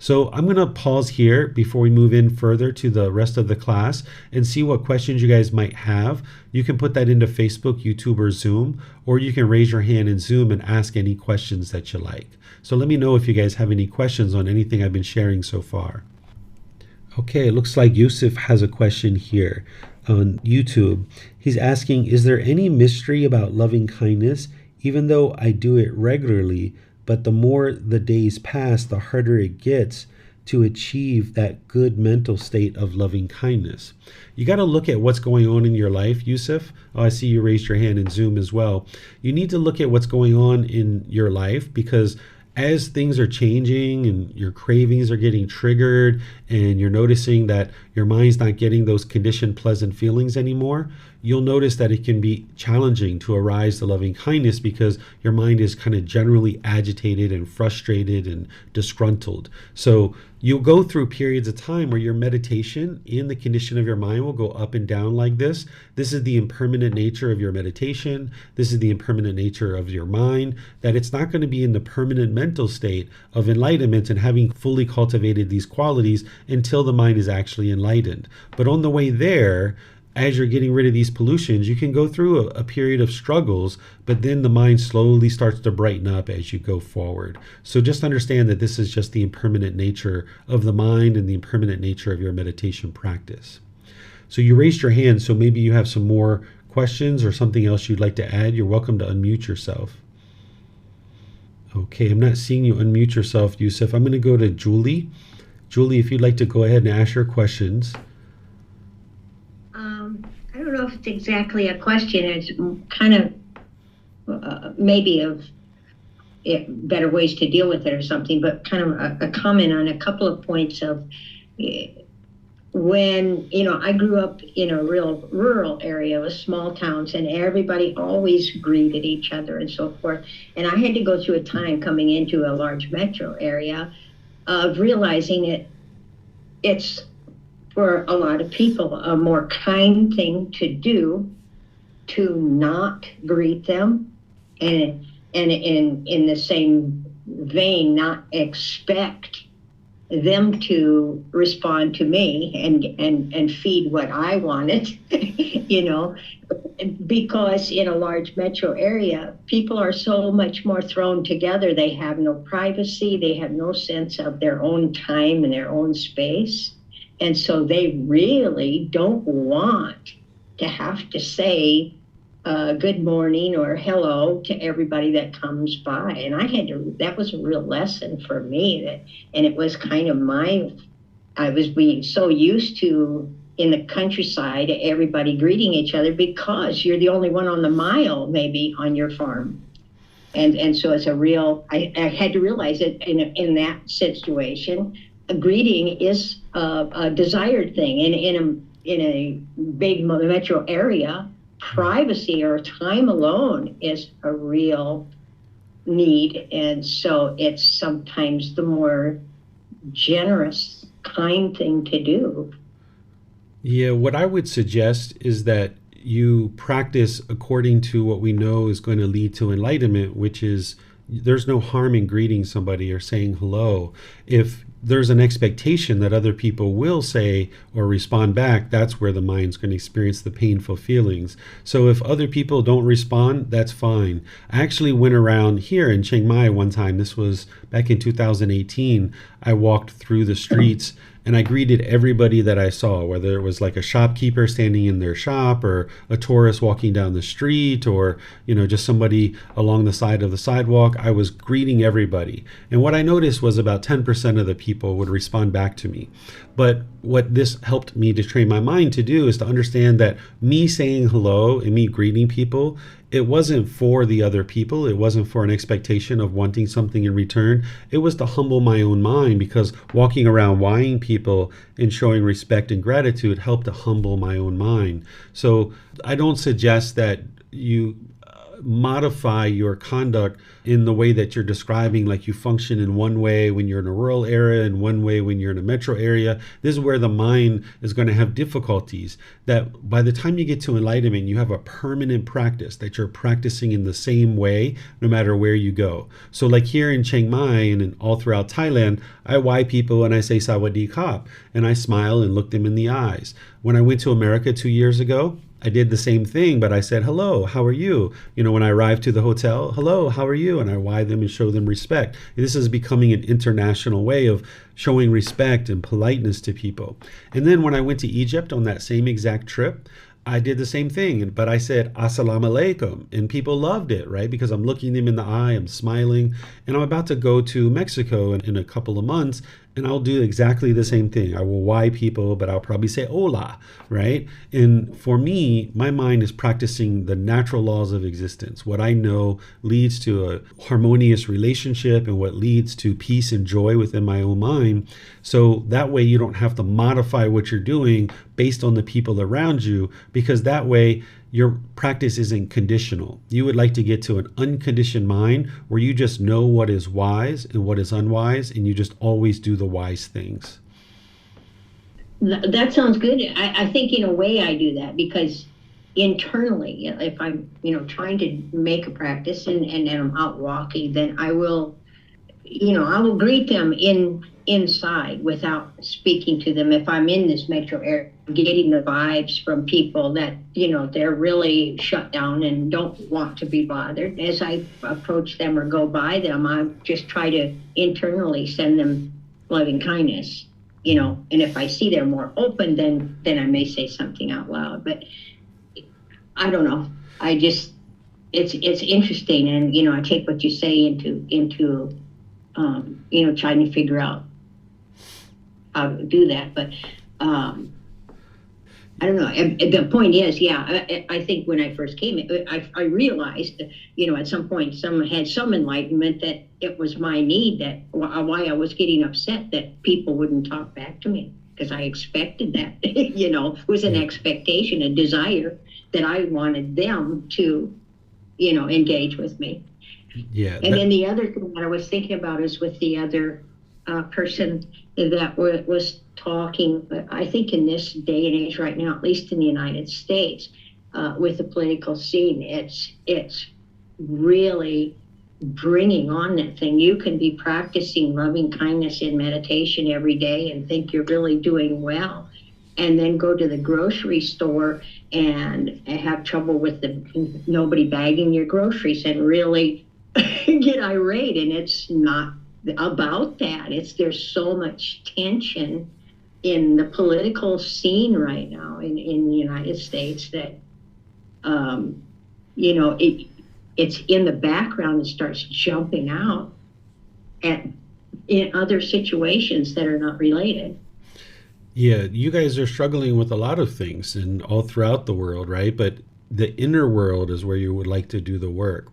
So I'm going to pause here before we move in further to the rest of the class and see what questions you guys might have. You can put that into Facebook, YouTube, or Zoom, or you can raise your hand in Zoom and ask any questions that you like. So let me know if you guys have any questions on anything I've been sharing so far. Okay, it looks like Yusuf has a question here on YouTube. He's asking, is there any mystery about loving kindness, even though I do it regularly? But the more the days pass, the harder it gets to achieve that good mental state of loving kindness. You got to look at what's going on in your life, Yusuf. Oh, I see you raised your hand in Zoom as well. You need to look at what's going on in your life, because as things are changing and your cravings are getting triggered and you're noticing that your mind's not getting those conditioned pleasant feelings anymore, you'll notice that it can be challenging to arise to loving kindness because your mind is kind of generally agitated and frustrated and disgruntled. So you'll go through periods of time where your meditation in the condition of your mind will go up and down like this. This is the impermanent nature of your meditation. This is the impermanent nature of your mind, that it's not going to be in the permanent mental state of enlightenment and having fully cultivated these qualities until the mind is actually enlightened. But on the way there, as you're getting rid of these pollutions, you can go through a period of struggles, but then the mind slowly starts to brighten up as you go forward. So just understand that this is just the impermanent nature of the mind and the impermanent nature of your meditation practice. So you raised your hand, so maybe you have some more questions or something else you'd like to add. You're welcome to unmute yourself. Okay, I'm not seeing you unmute yourself, Yusuf. I'm going to go to Julie. Julie, if you'd like to go ahead and ask your questions. I don't know if it's exactly a question. It's kind of maybe of better ways to deal with it or something, but kind of a comment on a couple of points of when, I grew up in a real rural area with small towns, and everybody always greeted each other and so forth. And I had to go through a time coming into a large metro area of realizing it's for a lot of people a more kind thing to do to not greet them, and in the same vein not expect them to respond to me and feed what I wanted, because in a large metro area, people are so much more thrown together. They have no privacy. They have no sense of their own time and their own space. And so they really don't want to have to say good morning or hello to everybody that comes by. And that was a real lesson for me, and it was kind of I was being so used to in the countryside, everybody greeting each other because you're the only one on the mile maybe on your farm. And so it's I had to realize that in that situation, a greeting is a desired thing. In a big metro area, privacy or time alone is a real need. And so it's sometimes the more generous, kind thing to do. Yeah, what I would suggest is that you practice according to what we know is going to lead to enlightenment, which is there's no harm in greeting somebody or saying hello. If there's an expectation that other people will say or respond back, that's where the mind's going to experience the painful feelings. So if other people don't respond, that's fine. I actually went around here in Chiang Mai one time. This was back in 2018. I walked through the streets and I greeted everybody that I saw, whether it was like a shopkeeper standing in their shop or a tourist walking down the street or, just somebody along the side of the sidewalk. I was greeting everybody. And what I noticed was about 10% of the people would respond back to me. But what this helped me to train my mind to do is to understand that me saying hello and me greeting people, it wasn't for the other people. It wasn't for an expectation of wanting something in return. It was to humble my own mind, because walking around wowing people and showing respect and gratitude helped to humble my own mind. So I don't suggest that you modify your conduct in the way that you're describing, like you function in one way when you're in a rural area and one way when you're in a metro area. This is where the mind is going to have difficulties, that by the time you get to enlightenment, you have a permanent practice that you're practicing in the same way no matter where you go. So like here in Chiang Mai and all throughout Thailand, I why people and I say sawadee kap and I smile and look them in the eyes. When I went to America 2 years ago, I did the same thing, but I said, hello, how are you? When I arrived to the hotel, hello, how are you? And I why them and show them respect. This is becoming an international way of showing respect and politeness to people. And then when I went to Egypt on that same exact trip, I did the same thing, but I said, Assalamu alaikum, and people loved it, right? Because I'm looking them in the eye, I'm smiling, and I'm about to go to Mexico in a couple of months, and I'll do exactly the same thing. I will why people, but I'll probably say hola, right? And for me, my mind is practicing the natural laws of existence. What I know leads to a harmonious relationship and what leads to peace and joy within my own mind. So that way you don't have to modify what you're doing based on the people around you, because that way your practice isn't conditional. You would like to get to an unconditioned mind where you just know what is wise and what is unwise, and you just always do the wise things. That sounds good. I think in a way I do that because internally, if I'm, trying to make a practice and I'm out walking, then I will greet them inside without speaking to them. If I'm in this metro area, getting the vibes from people that, they're really shut down and don't want to be bothered. As I approach them or go by them, I just try to internally send them loving kindness, and if I see they're more open, then I may say something out loud. But I don't know. I just, it's interesting. And, I take what you say into trying to figure out how to do that. But I don't know. The point is, I think when I first came, I realized, at some point, someone had some enlightenment that it was my need, that why I was getting upset that people wouldn't talk back to me, because I expected that. It was an expectation, a desire that I wanted them to, engage with me. Yeah. And then the other thing that I was thinking about is with the other person that was talking, I think in this day and age right now, at least in the United States, with the political scene, it's really bringing on that thing. You can be practicing loving kindness in meditation every day and think you're really doing well, and then go to the grocery store and have trouble with nobody bagging your groceries and really get irate. And it's not about that. There's so much tension in the political scene right now in the United States that it's in the background. It starts jumping out in other situations that are not related. Yeah, you guys are struggling with a lot of things and all throughout the world, right? But the inner world is where you would like to do the work.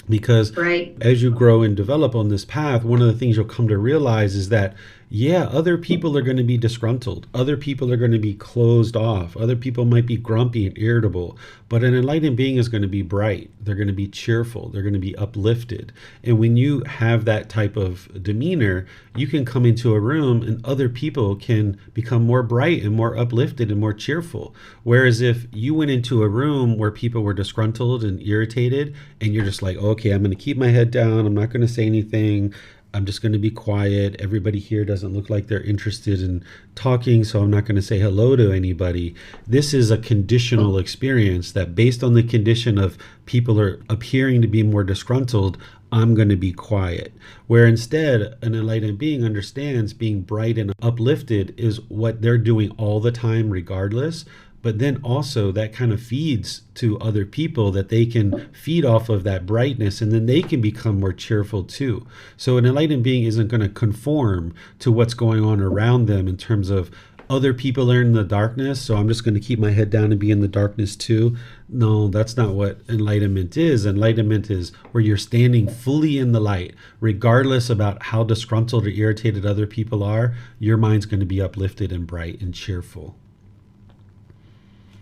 Because right. As you grow and develop on this path, one of the things you'll come to realize is that Yeah, other people are going to be disgruntled. Other people are going to be closed off. Other people might be grumpy and irritable. But an enlightened being is going to be bright. They're going to be cheerful. They're going to be uplifted. And when you have that type of demeanor, you can come into a room and other people can become more bright and more uplifted and more cheerful. Whereas if you went into a room where people were disgruntled and irritated, and you're just like, okay, I'm going to keep my head down. I'm not going to say anything. I'm just going to be quiet. Everybody here doesn't look like they're interested in talking, so I'm not going to say hello to anybody. This is a conditional experience that based on the condition of people are appearing to be more disgruntled, I'm going to be quiet. Where instead, an enlightened being understands being bright and uplifted is what they're doing all the time regardless. But then also that kind of feeds to other people, that they can feed off of that brightness, and then they can become more cheerful too. So an enlightened being isn't going to conform to what's going on around them in terms of other people are in the darkness, so I'm just going to keep my head down and be in the darkness too. No, that's not what enlightenment is. Enlightenment is where you're standing fully in the light, regardless about how disgruntled or irritated other people are. Your mind's going to be uplifted and bright and cheerful.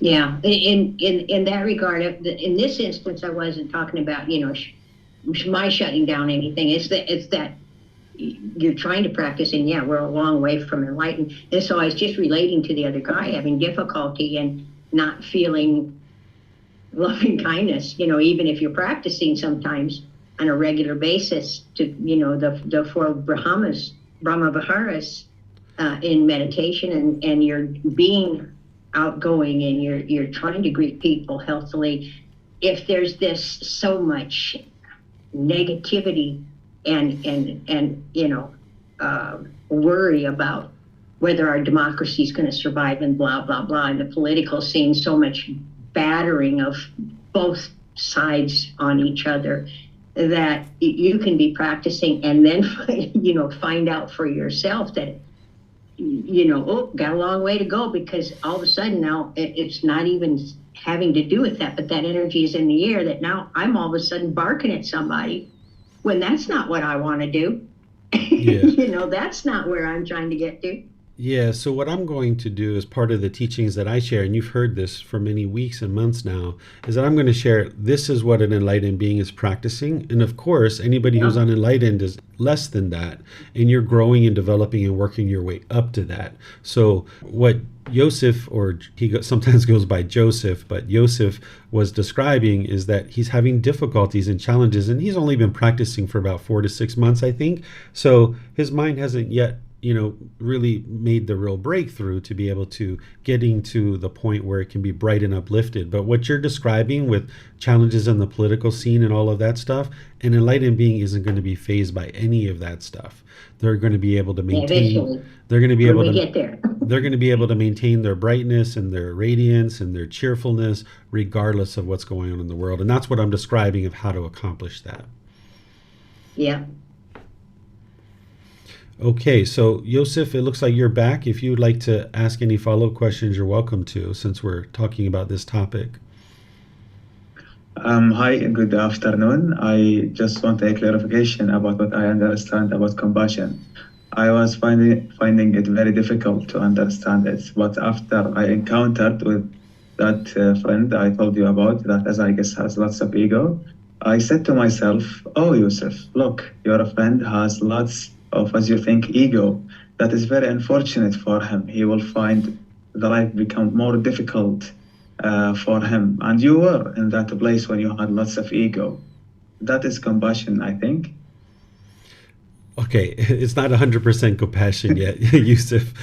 Yeah, in that regard, in this instance, I wasn't talking about, my shutting down anything. It's that you're trying to practice, and yeah, we're a long way from enlightened. And so I was just relating to the other guy having difficulty and not feeling loving kindness, even if you're practicing sometimes on a regular basis to, the four Brahma-viharas in meditation, and you're being outgoing and you're trying to greet people healthily. If there's this so much negativity and worry about whether our democracy is going to survive and blah blah blah, and the political scene, so much battering of both sides on each other, that you can be practicing and then find out for yourself that got a long way to go, because all of a sudden now it's not even having to do with that, but that energy is in the air, that now I'm all of a sudden barking at somebody when that's not what I want to do. Yeah. That's not where I'm trying to get to. Yeah, so what I'm going to do as part of the teachings that I share, and you've heard this for many weeks and months now, is that I'm going to share this is what an enlightened being is practicing. And of course, anybody who's unenlightened is less than that. And you're growing and developing and working your way up to that. So what Yosef, or sometimes goes by Joseph, but Yosef was describing is that he's having difficulties and challenges, and he's only been practicing for about 4 to 6 months, I think. So his mind hasn't yet really made the real breakthrough to be able to getting to the point where it can be bright and uplifted. But what you're describing with challenges in the political scene and all of that stuff, an enlightened being isn't going to be fazed by any of that stuff. They're going to be able to maintain, they're going to be able to get there. They're going to be able to maintain their brightness and their radiance and their cheerfulness regardless of what's going on in the world. And that's what I'm describing of how to accomplish that. Yeah. Okay, so Yosef, it looks like you're back. If you'd like to ask any follow-up questions, you're welcome to, since we're talking about this topic. Hi, good afternoon. I just want a clarification about what I understand about compassion. I was finding it very difficult to understand it, but after I encountered with that friend I told you about, that as I guess has lots of ego, I said to myself, oh, Yosef, look, your friend has lots of, as you think, ego. That is very unfortunate for him. He will find the life become more difficult for him. And you were in that place when you had lots of ego. That is compassion, I think. Okay, it's not 100% compassion yet, Yusuf.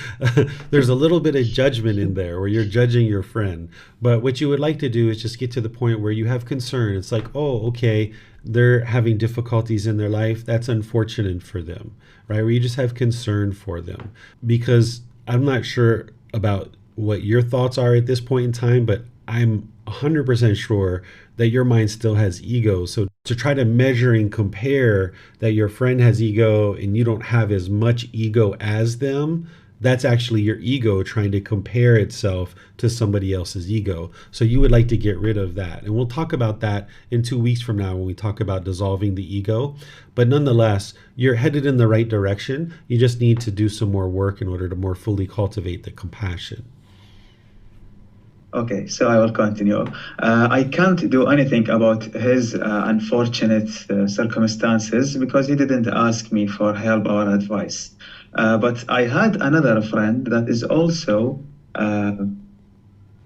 There's a little bit of judgment in there where you're judging your friend. But what you would like to do is just get to the point where you have concern. It's like, oh, okay, they're having difficulties in their life. That's unfortunate for them, right? Where you just have concern for them. Because I'm not sure about what your thoughts are at this point in time, but I'm 100% sure that your mind still has ego. So to try to measure and compare that your friend has ego and you don't have as much ego as them, That's actually your ego trying to compare itself to somebody else's ego. So you would like to get rid of that. And we'll talk about that in 2 weeks from now when we talk about dissolving the ego. But nonetheless, you're headed in the right direction. You just need to do some more work in order to more fully cultivate the compassion. Okay, so I will continue. I can't do anything about his unfortunate circumstances because he didn't ask me for help or advice. But I had another friend that is also,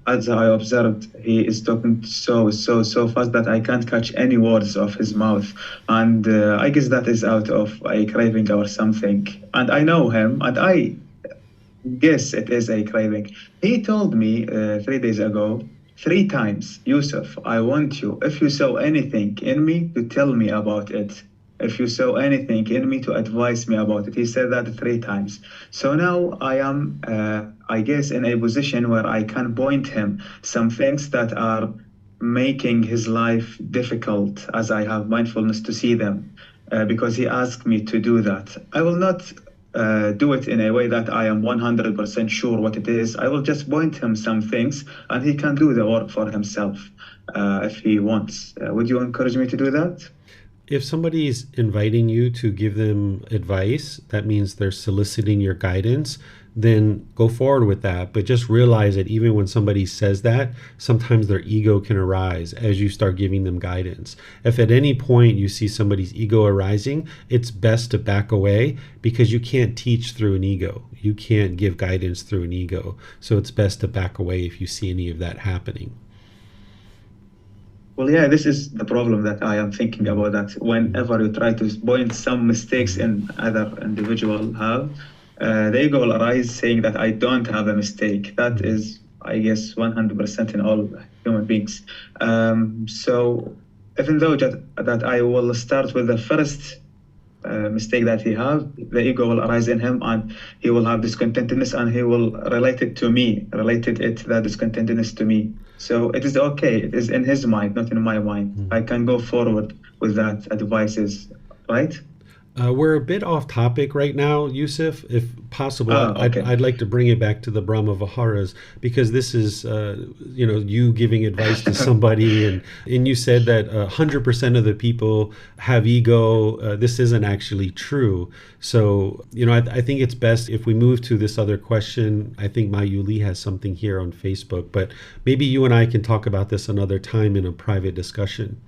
as I observed, he is talking so fast that I can't catch any words of his mouth. And I guess that is out of a craving or something. And I know him, and I guess it is a craving. He told me 3 days ago, 3 times, Yusuf, I want you, if you saw anything in me, to tell me about it. If you saw anything in me, to advise me about it. He said that 3 times. So now I am, I guess, in a position where I can point him some things that are making his life difficult, as I have mindfulness to see them, because he asked me to do that. I will not do it in a way that I am 100% sure what it is. I will just point him some things and he can do the work for himself if he wants. Would you encourage me to do that? If somebody's inviting you to give them advice, that means they're soliciting your guidance, then go forward with that. But just realize that even when somebody says that, sometimes their ego can arise as you start giving them guidance. If at any point you see somebody's ego arising, it's best to back away because you can't teach through an ego. You can't give guidance through an ego. So it's best to back away if you see any of that happening. Well, yeah, this is the problem that I am thinking about, that whenever you try to point some mistakes in other individual have, the ego will arise saying that I don't have a mistake. That is, I guess, 100% in all human beings. So even though that I will start with the first mistake that he have, the ego will arise in him and he will have discontentedness and he will relate it to me, that discontentedness to me. So it is okay. It is in his mind, not in my mind. I can go forward with that advices, right? We're a bit off topic right now, Yusuf. If possible, okay. I'd like to bring it back to the Brahma-viharas because this is, you giving advice to somebody, and you said that 100% of the people have ego. This isn't actually true. So, I think it's best if we move to this other question. I think Mayuli has something here on Facebook, but maybe you and I can talk about this another time in a private discussion.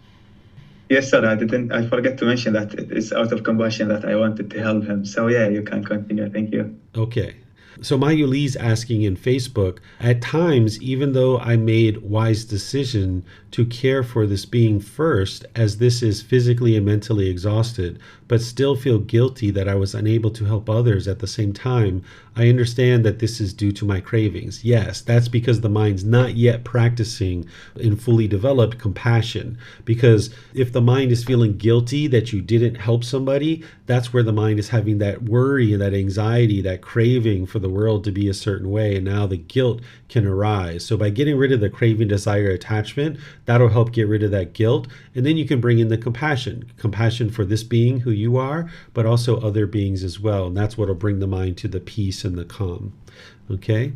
Yes, sir. I forget to mention that it is out of compassion that I wanted to help him. So yeah, you can continue. Thank you. Okay. So Mayuli's asking in Facebook, at times, even though I made wise decision to care for this being first, as this is physically and mentally exhausted, but still feel guilty that I was unable to help others at the same time, I understand that this is due to my cravings. Yes, that's because the mind's not yet practicing in fully developed compassion. Because if the mind is feeling guilty that you didn't help somebody, that's where the mind is having that worry and that anxiety, that craving for the world to be a certain way. And now the guilt can arise. So by getting rid of the craving, desire, attachment, that'll help get rid of that guilt. And then you can bring in the compassion for this being who you are, but also other beings as well. And that's what will bring the mind to the peace and the calm. Okay.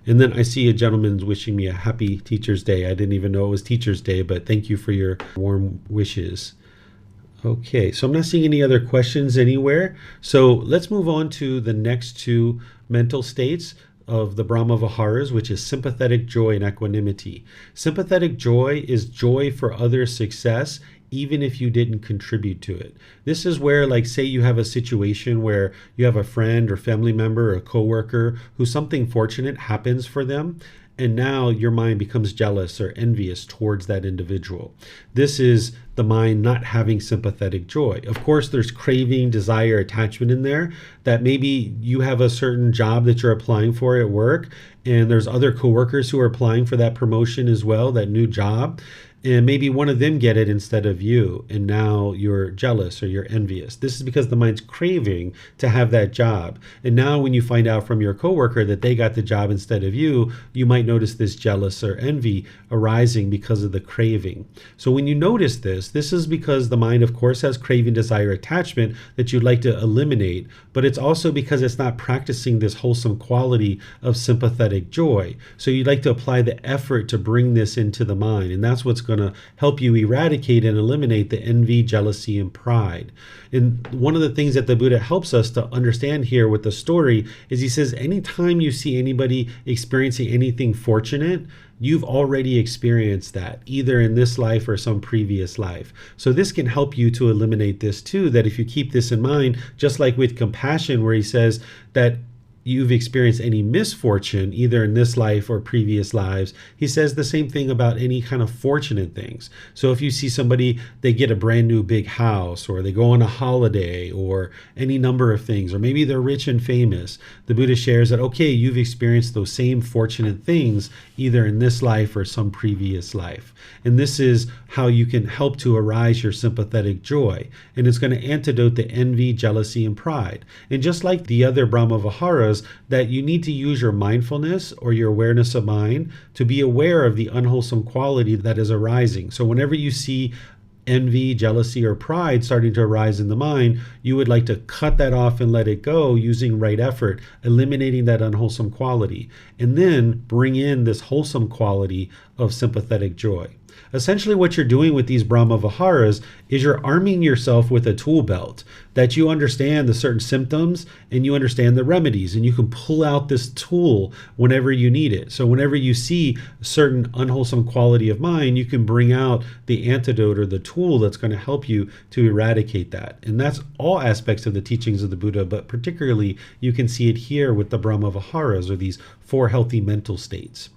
And then I see a gentleman wishing me a happy Teacher's Day. I didn't even know it was Teacher's Day, but thank you for your warm wishes. Okay, so I'm not seeing any other questions anywhere. So let's move on to the next 2 mental states of the Brahma-viharas, which is sympathetic joy and equanimity. Sympathetic joy is joy for others' success, even if you didn't contribute to it. This is where, like, say you have a situation where you have a friend or family member or a coworker who something fortunate happens for them, and now your mind becomes jealous or envious towards that individual. This is the mind not having sympathetic joy. Of course, there's craving, desire, attachment in there, that maybe you have a certain job that you're applying for at work, and there's other coworkers who are applying for that promotion as well, that new job, and maybe one of them get it instead of you, and now you're jealous or you're envious. This is because the mind's craving to have that job. And now when you find out from your coworker that they got the job instead of you might notice this jealous or envy arising because of the craving. So when you notice this is because the mind, of course, has craving, desire, attachment that you'd like to eliminate, but it's also because it's not practicing this wholesome quality of sympathetic joy. So you'd like to apply the effort to bring this into the mind, and that's what's going to help you eradicate and eliminate the envy, jealousy, and pride. And one of the things that the Buddha helps us to understand here with the story is he says, anytime you see anybody experiencing anything fortunate, you've already experienced that, either in this life or some previous life. So this can help you to eliminate this too, that if you keep this in mind, just like with compassion, where he says that you've experienced any misfortune, either in this life or previous lives, he says the same thing about any kind of fortunate things. So if you see somebody, they get a brand new big house, or they go on a holiday, or any number of things, or maybe they're rich and famous, the Buddha shares that, okay, you've experienced those same fortunate things, either in this life or some previous life. And this is how you can help to arise your sympathetic joy. And it's going to antidote the envy, jealousy, and pride. And just like the other Brahma-viharas, that you need to use your mindfulness or your awareness of mind to be aware of the unwholesome quality that is arising. So whenever you see envy, jealousy, or pride starting to arise in the mind, you would like to cut that off and let it go using right effort, eliminating that unwholesome quality, and then bring in this wholesome quality of sympathetic joy. Essentially what you're doing with these Brahma-viharas is you're arming yourself with a tool belt, that you understand the certain symptoms and you understand the remedies, and you can pull out this tool whenever you need it. So whenever you see a certain unwholesome quality of mind, you can bring out the antidote or the tool that's going to help you to eradicate that. And that's all aspects of the teachings of the Buddha, but particularly you can see it here with the Brahma-viharas, or these 4 healthy mental states.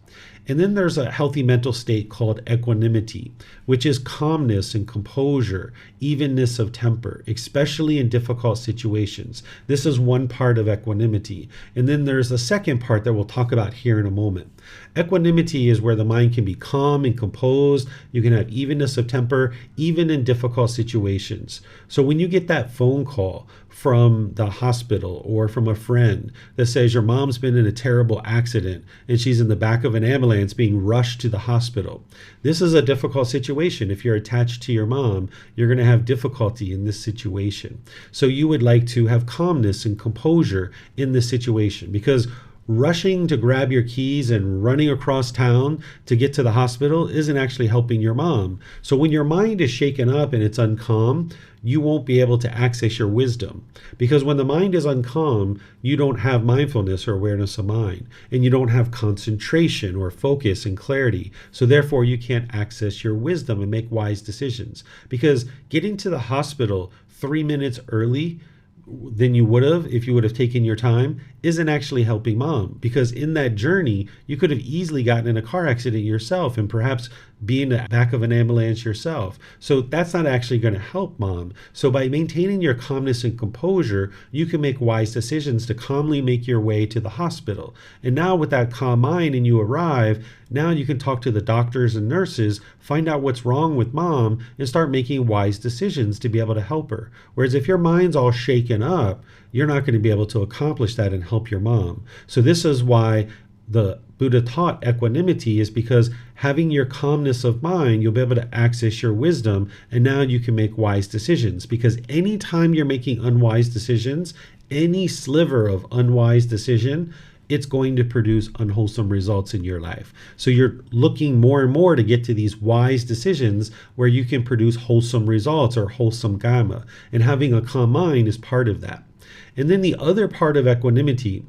And then there's a healthy mental state called equanimity, which is calmness and composure, evenness of temper, especially in difficult situations. This is one part of equanimity. And then there's a second part that we'll talk about here in a moment. Equanimity is where the mind can be calm and composed. You can have evenness of temper, even in difficult situations. So when you get that phone call from the hospital or from a friend that says your mom's been in a terrible accident and she's in the back of an ambulance being rushed to the hospital, this is a difficult situation. If you're attached to your mom, you're going to have difficulty in this situation. So you would like to have calmness and composure in this situation, because rushing to grab your keys and running across town to get to the hospital isn't actually helping your mom. So when your mind is shaken up and it's uncalm, you won't be able to access your wisdom. Because when the mind is uncalm, you don't have mindfulness or awareness of mind, and you don't have concentration or focus and clarity. So therefore, you can't access your wisdom and make wise decisions. Because getting to the hospital 3 minutes early than you would have if you would have taken your time isn't actually helping mom, because in that journey you could have easily gotten in a car accident yourself and perhaps be in the back of an ambulance yourself. So that's not actually going to help mom. So by maintaining your calmness and composure, you can make wise decisions to calmly make your way to the hospital. And now with that calm mind and you arrive, now you can talk to the doctors and nurses, find out what's wrong with mom, and start making wise decisions to be able to help her. Whereas if your mind's all shaken up, you're not going to be able to accomplish that and help your mom. So this is why the Buddha taught equanimity, is because having your calmness of mind, you'll be able to access your wisdom, and now you can make wise decisions. Because anytime you're making unwise decisions, any sliver of unwise decision, it's going to produce unwholesome results in your life. So you're looking more and more to get to these wise decisions where you can produce wholesome results, or wholesome karma. And having a calm mind is part of that. And then the other part of equanimity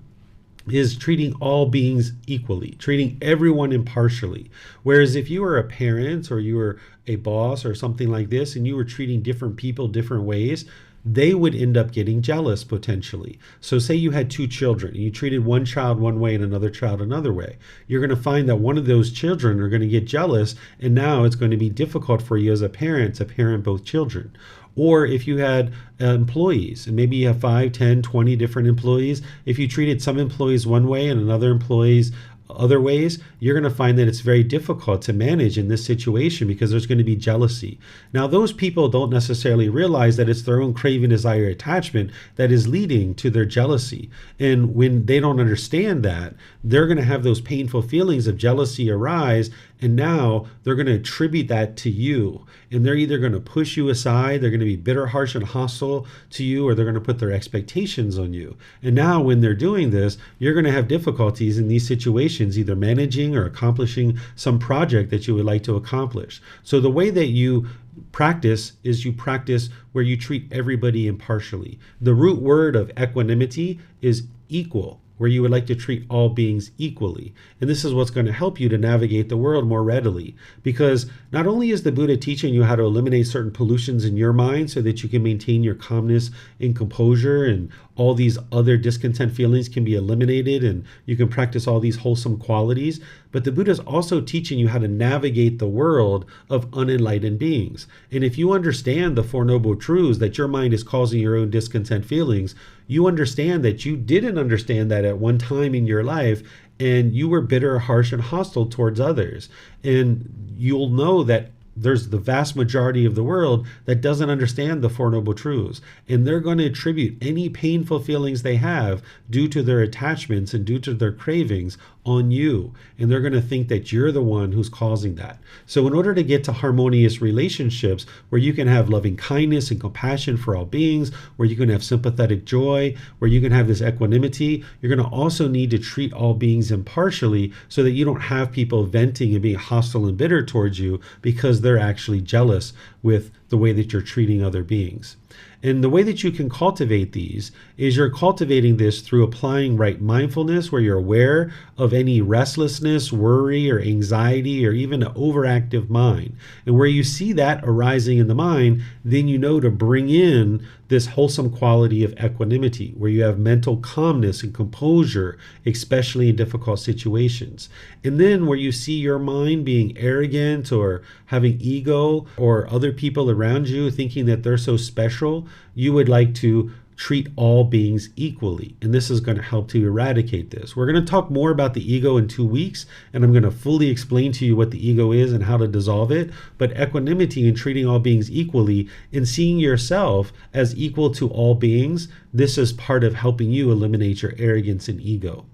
is treating all beings equally, treating everyone impartially. Whereas if you were a parent or you were a boss or something like this, and you were treating different people different ways, they would end up getting jealous potentially. So say you had 2 children and you treated one child one way and another child another way. You're going to find that one of those children are going to get jealous, and now it's going to be difficult for you as a parent to parent both children. Or if you had employees, and maybe you have 5, 10, 20 different employees, if you treated some employees one way and another employees other ways, you're going to find that it's very difficult to manage in this situation because there's going to be jealousy. Now, those people don't necessarily realize that it's their own craving, desire, attachment that is leading to their jealousy. And when they don't understand that, they're going to have those painful feelings of jealousy arise, and now they're going to attribute that to you. And they're either going to push you aside, they're going to be bitter, harsh, and hostile to you, or they're going to put their expectations on you. And now when they're doing this, you're going to have difficulties in these situations, either managing or accomplishing some project that you would like to accomplish. So the way that you practice is you practice where you treat everybody impartially. The root word of equanimity is equal, where you would like to treat all beings equally. And this is what's going to help you to navigate the world more readily. Because not only is the Buddha teaching you how to eliminate certain pollutions in your mind so that you can maintain your calmness and composure, and all these other discontent feelings can be eliminated and you can practice all these wholesome qualities, but the Buddha is also teaching you how to navigate the world of unenlightened beings. And if you understand the Four Noble Truths, that your mind is causing your own discontent feelings, you understand that you didn't understand that at one time in your life, and you were bitter, harsh, and hostile towards others. And you'll know that there's the vast majority of the world that doesn't understand the Four Noble Truths. And they're going to attribute any painful feelings they have due to their attachments and due to their cravings on you. And they're going to think that you're the one who's causing that. So in order to get to harmonious relationships where you can have loving kindness and compassion for all beings, where you can have sympathetic joy, where you can have this equanimity, you're going to also need to treat all beings impartially so that you don't have people venting and being hostile and bitter towards you because they're actually jealous with the way that you're treating other beings. And the way that you can cultivate these is you're cultivating this through applying right mindfulness, where you're aware of any restlessness, worry, or anxiety, or even an overactive mind. And where you see that arising in the mind, then you know to bring in this wholesome quality of equanimity, where you have mental calmness and composure, especially in difficult situations. And then where you see your mind being arrogant or having ego, or other people around you thinking that they're so special, you would like to treat all beings equally. And this is going to help to eradicate this. We're going to talk more about the ego in 2 weeks, and I'm going to fully explain to you what the ego is and how to dissolve it. But equanimity and treating all beings equally and seeing yourself as equal to all beings, this is part of helping you eliminate your arrogance and ego.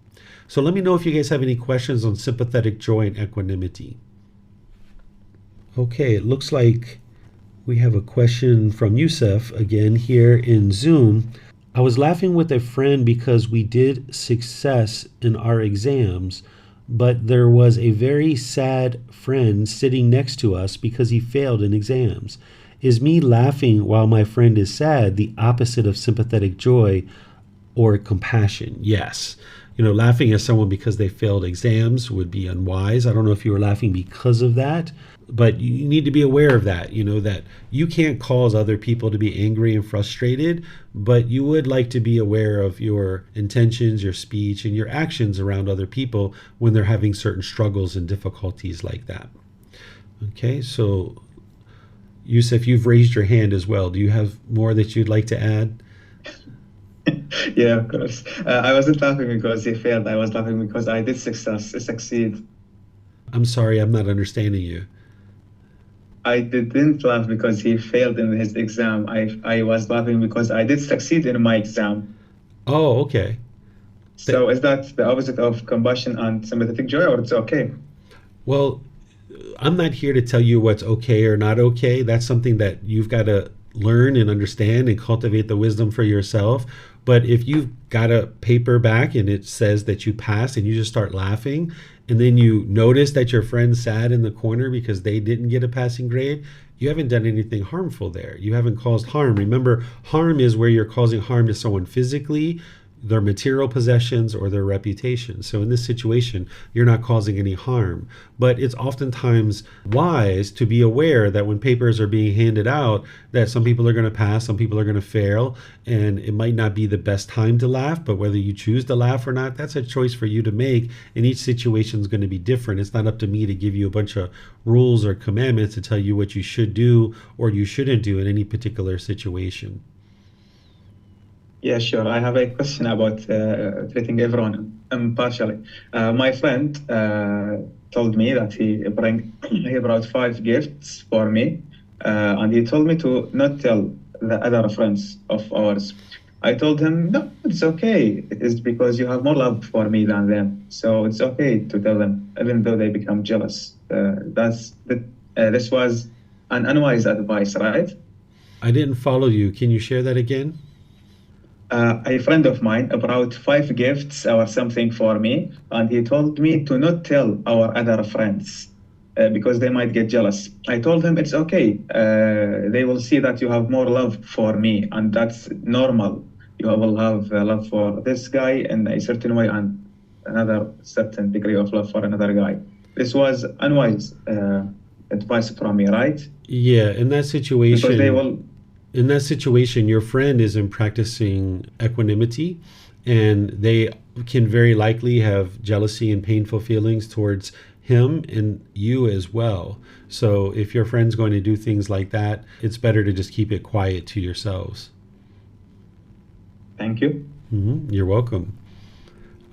So let me know if you guys have any questions on sympathetic joy and equanimity. Okay, it looks like we have a question from Yusuf again here in Zoom. I was laughing with a friend because we did success in our exams, but there was a very sad friend sitting next to us because he failed in exams. Is me laughing while my friend is sad the opposite of sympathetic joy or compassion? Yes. Laughing at someone because they failed exams would be unwise. I don't know if you were laughing because of that, but you need to be aware of that, that you can't cause other people to be angry and frustrated, but you would like to be aware of your intentions, your speech, and your actions around other people when they're having certain struggles and difficulties like that. Okay, so Yusuf, you've raised your hand as well. Do you have more that you'd like to add? Yeah, of course. I wasn't laughing because he failed. I was laughing because I did succeed. I'm sorry, I'm not understanding you. I didn't laugh because he failed in his exam. I was laughing because I did succeed in my exam. Oh, okay. So is that the opposite of compassion and sympathetic joy, or it's okay? Well, I'm not here to tell you what's okay or not okay. That's something that you've got to learn and understand and cultivate the wisdom for yourself. But if you've got a paper back and it says that you passed and you just start laughing, and then you notice that your friend sat in the corner because they didn't get a passing grade, you haven't done anything harmful there. You haven't caused harm. Remember, harm is where you're causing harm to someone physically, their material possessions, or their reputation. So in this situation, you're not causing any harm. But it's oftentimes wise to be aware that when papers are being handed out, that some people are going to pass, some people are going to fail, and it might not be the best time to laugh, but whether you choose to laugh or not, that's a choice for you to make, and each situation is going to be different. It's not up to me to give you a bunch of rules or commandments to tell you what you should do or you shouldn't do in any particular situation. Yeah, sure. I have a question about treating everyone impartially. My friend told me that he brought 5 gifts for me, and he told me to not tell the other friends of ours. I told him, no, it's okay. It is because you have more love for me than them, so it's okay to tell them, even though they become jealous. This was an unwise advice, right? I didn't follow you. Can you share that again? A friend of mine brought 5 gifts or something for me, and he told me to not tell our other friends because they might get jealous. I told him it's okay. They will see that you have more love for me, and that's normal. You will have love for this guy in a certain way, and another certain degree of love for another guy. This was unwise advice from me, right? Yeah, in that situation. Because they will. In that situation, your friend isn't practicing equanimity, and they can very likely have jealousy and painful feelings towards him and you as well. So if your friend's going to do things like that, it's better to just keep it quiet to yourselves. Thank you. You're welcome.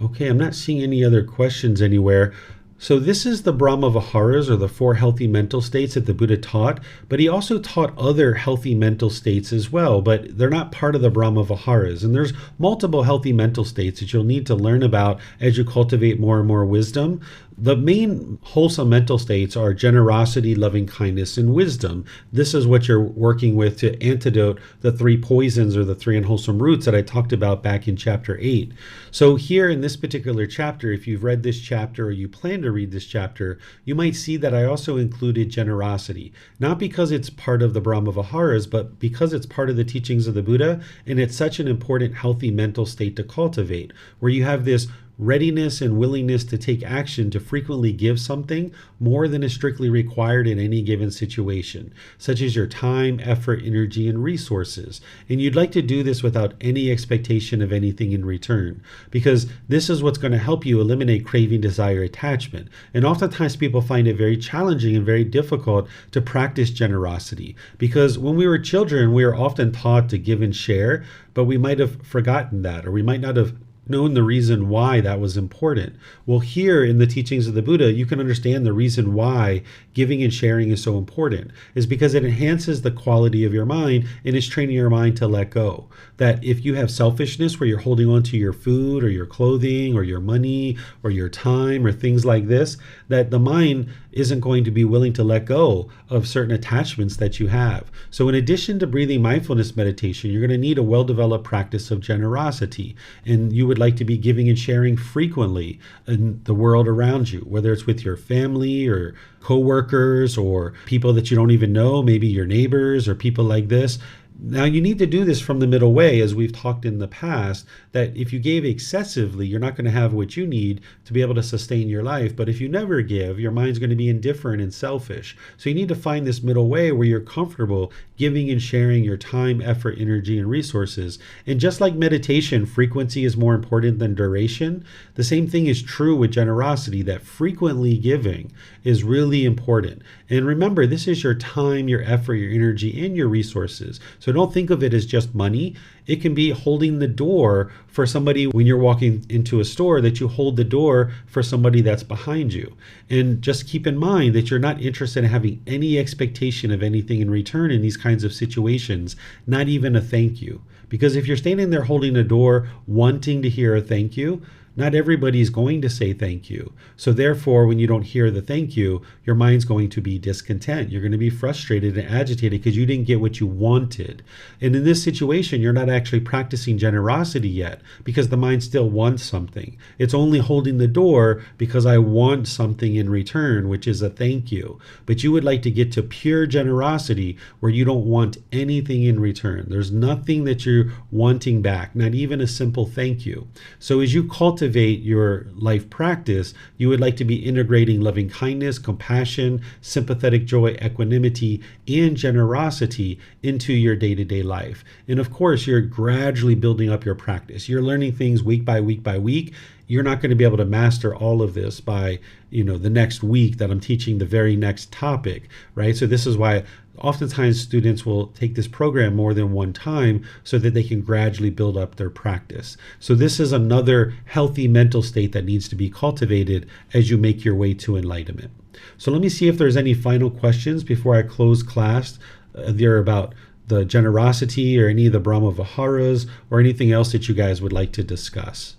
Okay, I'm not seeing any other questions anywhere. So this is the Brahma-viharas, or the 4 healthy mental states that the Buddha taught, but he also taught other healthy mental states as well, but they're not part of the Brahma-viharas. And there's multiple healthy mental states that you'll need to learn about as you cultivate more and more wisdom. The main wholesome mental states are generosity, loving kindness, and wisdom. This is what you're working with to antidote the 3 poisons, or the 3 unwholesome roots that I talked about back in chapter 8. So here in this particular chapter, if you've read this chapter or you plan to read this chapter, you might see that I also included generosity, not because it's part of the Brahma-viharas, but because it's part of the teachings of the Buddha, and it's such an important healthy mental state to cultivate, where you have this readiness and willingness to take action to frequently give something more than is strictly required in any given situation, such as your time, effort, energy, and resources. And you'd like to do this without any expectation of anything in return, because this is what's going to help you eliminate craving, desire, attachment. And oftentimes people find it very challenging and very difficult to practice generosity, because when we were children, we were often taught to give and share, but we might have forgotten that, or we might not have known the reason why that was important. Well, here in the teachings of the Buddha, you can understand the reason why giving and sharing is so important, is because it enhances the quality of your mind and is training your mind to let go. That if you have selfishness where you're holding on to your food or your clothing or your money or your time or things like this, that the mind isn't going to be willing to let go of certain attachments that you have. So in addition to breathing mindfulness meditation, you're going to need a well-developed practice of generosity. And you would like to be giving and sharing frequently in the world around you, whether it's with your family or coworkers or people that you don't even know, maybe your neighbors or people like this. Now, you need to do this from the middle way, as we've talked in the past, that if you gave excessively, you're not going to have what you need to be able to sustain your life. But if you never give, your mind's going to be indifferent and selfish. So you need to find this middle way where you're comfortable giving and sharing your time, effort, energy, and resources. And just like meditation, frequency is more important than duration. The same thing is true with generosity, that frequently giving is really important. And remember, this is your time, your effort, your energy, and your resources. So don't think of it as just money. It can be holding the door for somebody when you're walking into a store, that you hold the door for somebody that's behind you. And just keep in mind that you're not interested in having any expectation of anything in return in these kinds of situations, not even a thank you. Because if you're standing there holding a door wanting to hear a thank you, not everybody's going to say thank you. So therefore, when you don't hear the thank you, your mind's going to be discontent. You're going to be frustrated and agitated because you didn't get what you wanted. And in this situation, you're not actually practicing generosity yet, because the mind still wants something. It's only holding the door because I want something in return, which is a thank you. But you would like to get to pure generosity where you don't want anything in return. There's nothing that you're wanting back, not even a simple thank you. So as you cultivate your life practice, you would like to be integrating loving kindness, compassion, sympathetic joy, equanimity, and generosity into your day-to-day life. And of course, you're gradually building up your practice. You're learning things week by week by week. you're not going to be able to master all of this by, the next week that I'm teaching the very next topic, right? So this is why oftentimes students will take this program more than one time so that they can gradually build up their practice. So this is another healthy mental state that needs to be cultivated as you make your way to enlightenment. So let me see if there's any final questions before I close class. They're about the generosity or any of the Brahma-viharas or anything else that you guys would like to discuss.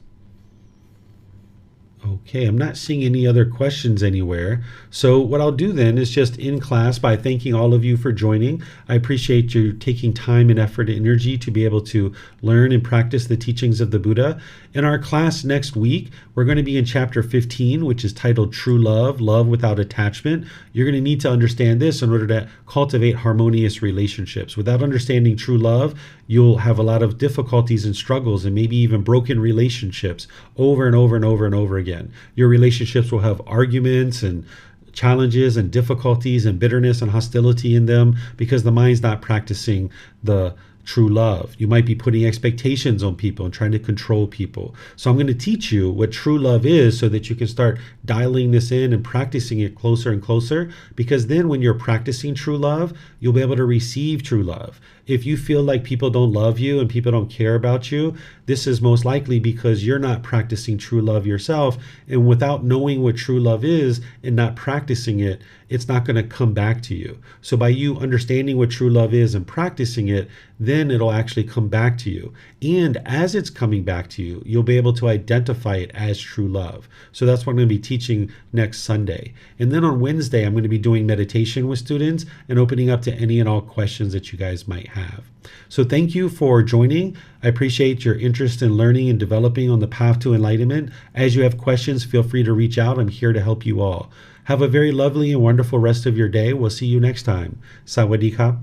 Okay, I'm not seeing any other questions anywhere. So what I'll do then is just end class by thanking all of you for joining. I appreciate you taking time and effort and energy to be able to learn and practice the teachings of the Buddha. In our class next week, we're going to be in chapter 15, which is titled True Love, Love Without Attachment. You're going to need to understand this in order to cultivate harmonious relationships. Without understanding true love, you'll have a lot of difficulties and struggles and maybe even broken relationships over and over and over and over again. Your relationships will have arguments and challenges and difficulties and bitterness and hostility in them because the mind's not practicing the true love. You might be putting expectations on people and trying to control people. So I'm going to teach you what true love is so that you can start dialing this in and practicing it closer and closer, because then when you're practicing true love, you'll be able to receive true love. If you feel like people don't love you and people don't care about you, this is most likely because you're not practicing true love yourself. And without knowing what true love is and not practicing it, it's not going to come back to you. So by you understanding what true love is and practicing it, then it'll actually come back to you. And as it's coming back to you, you'll be able to identify it as true love. So that's what I'm going to be teaching next Sunday. And then on Wednesday, I'm going to be doing meditation with students and opening up to any and all questions that you guys might have. So thank you for joining. I appreciate your interest in learning and developing on the path to enlightenment. As you have questions, feel free to reach out. I'm here to help you all. Have a very lovely and wonderful rest of your day. We'll see you next time. Sawadee Kap.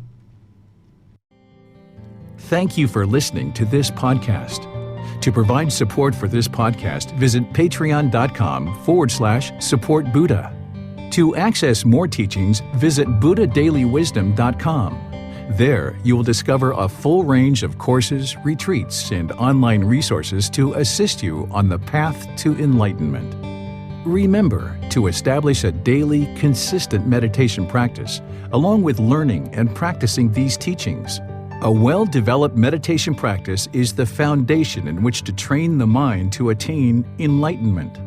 Thank you for listening to this podcast. To provide support for this podcast, visit patreon.com/support Buddha. To access more teachings, visit buddhadailywisdom.com. There, you will discover a full range of courses, retreats, and online resources to assist you on the path to enlightenment. Remember to establish a daily, consistent meditation practice, along with learning and practicing these teachings. A well-developed meditation practice is the foundation in which to train the mind to attain enlightenment.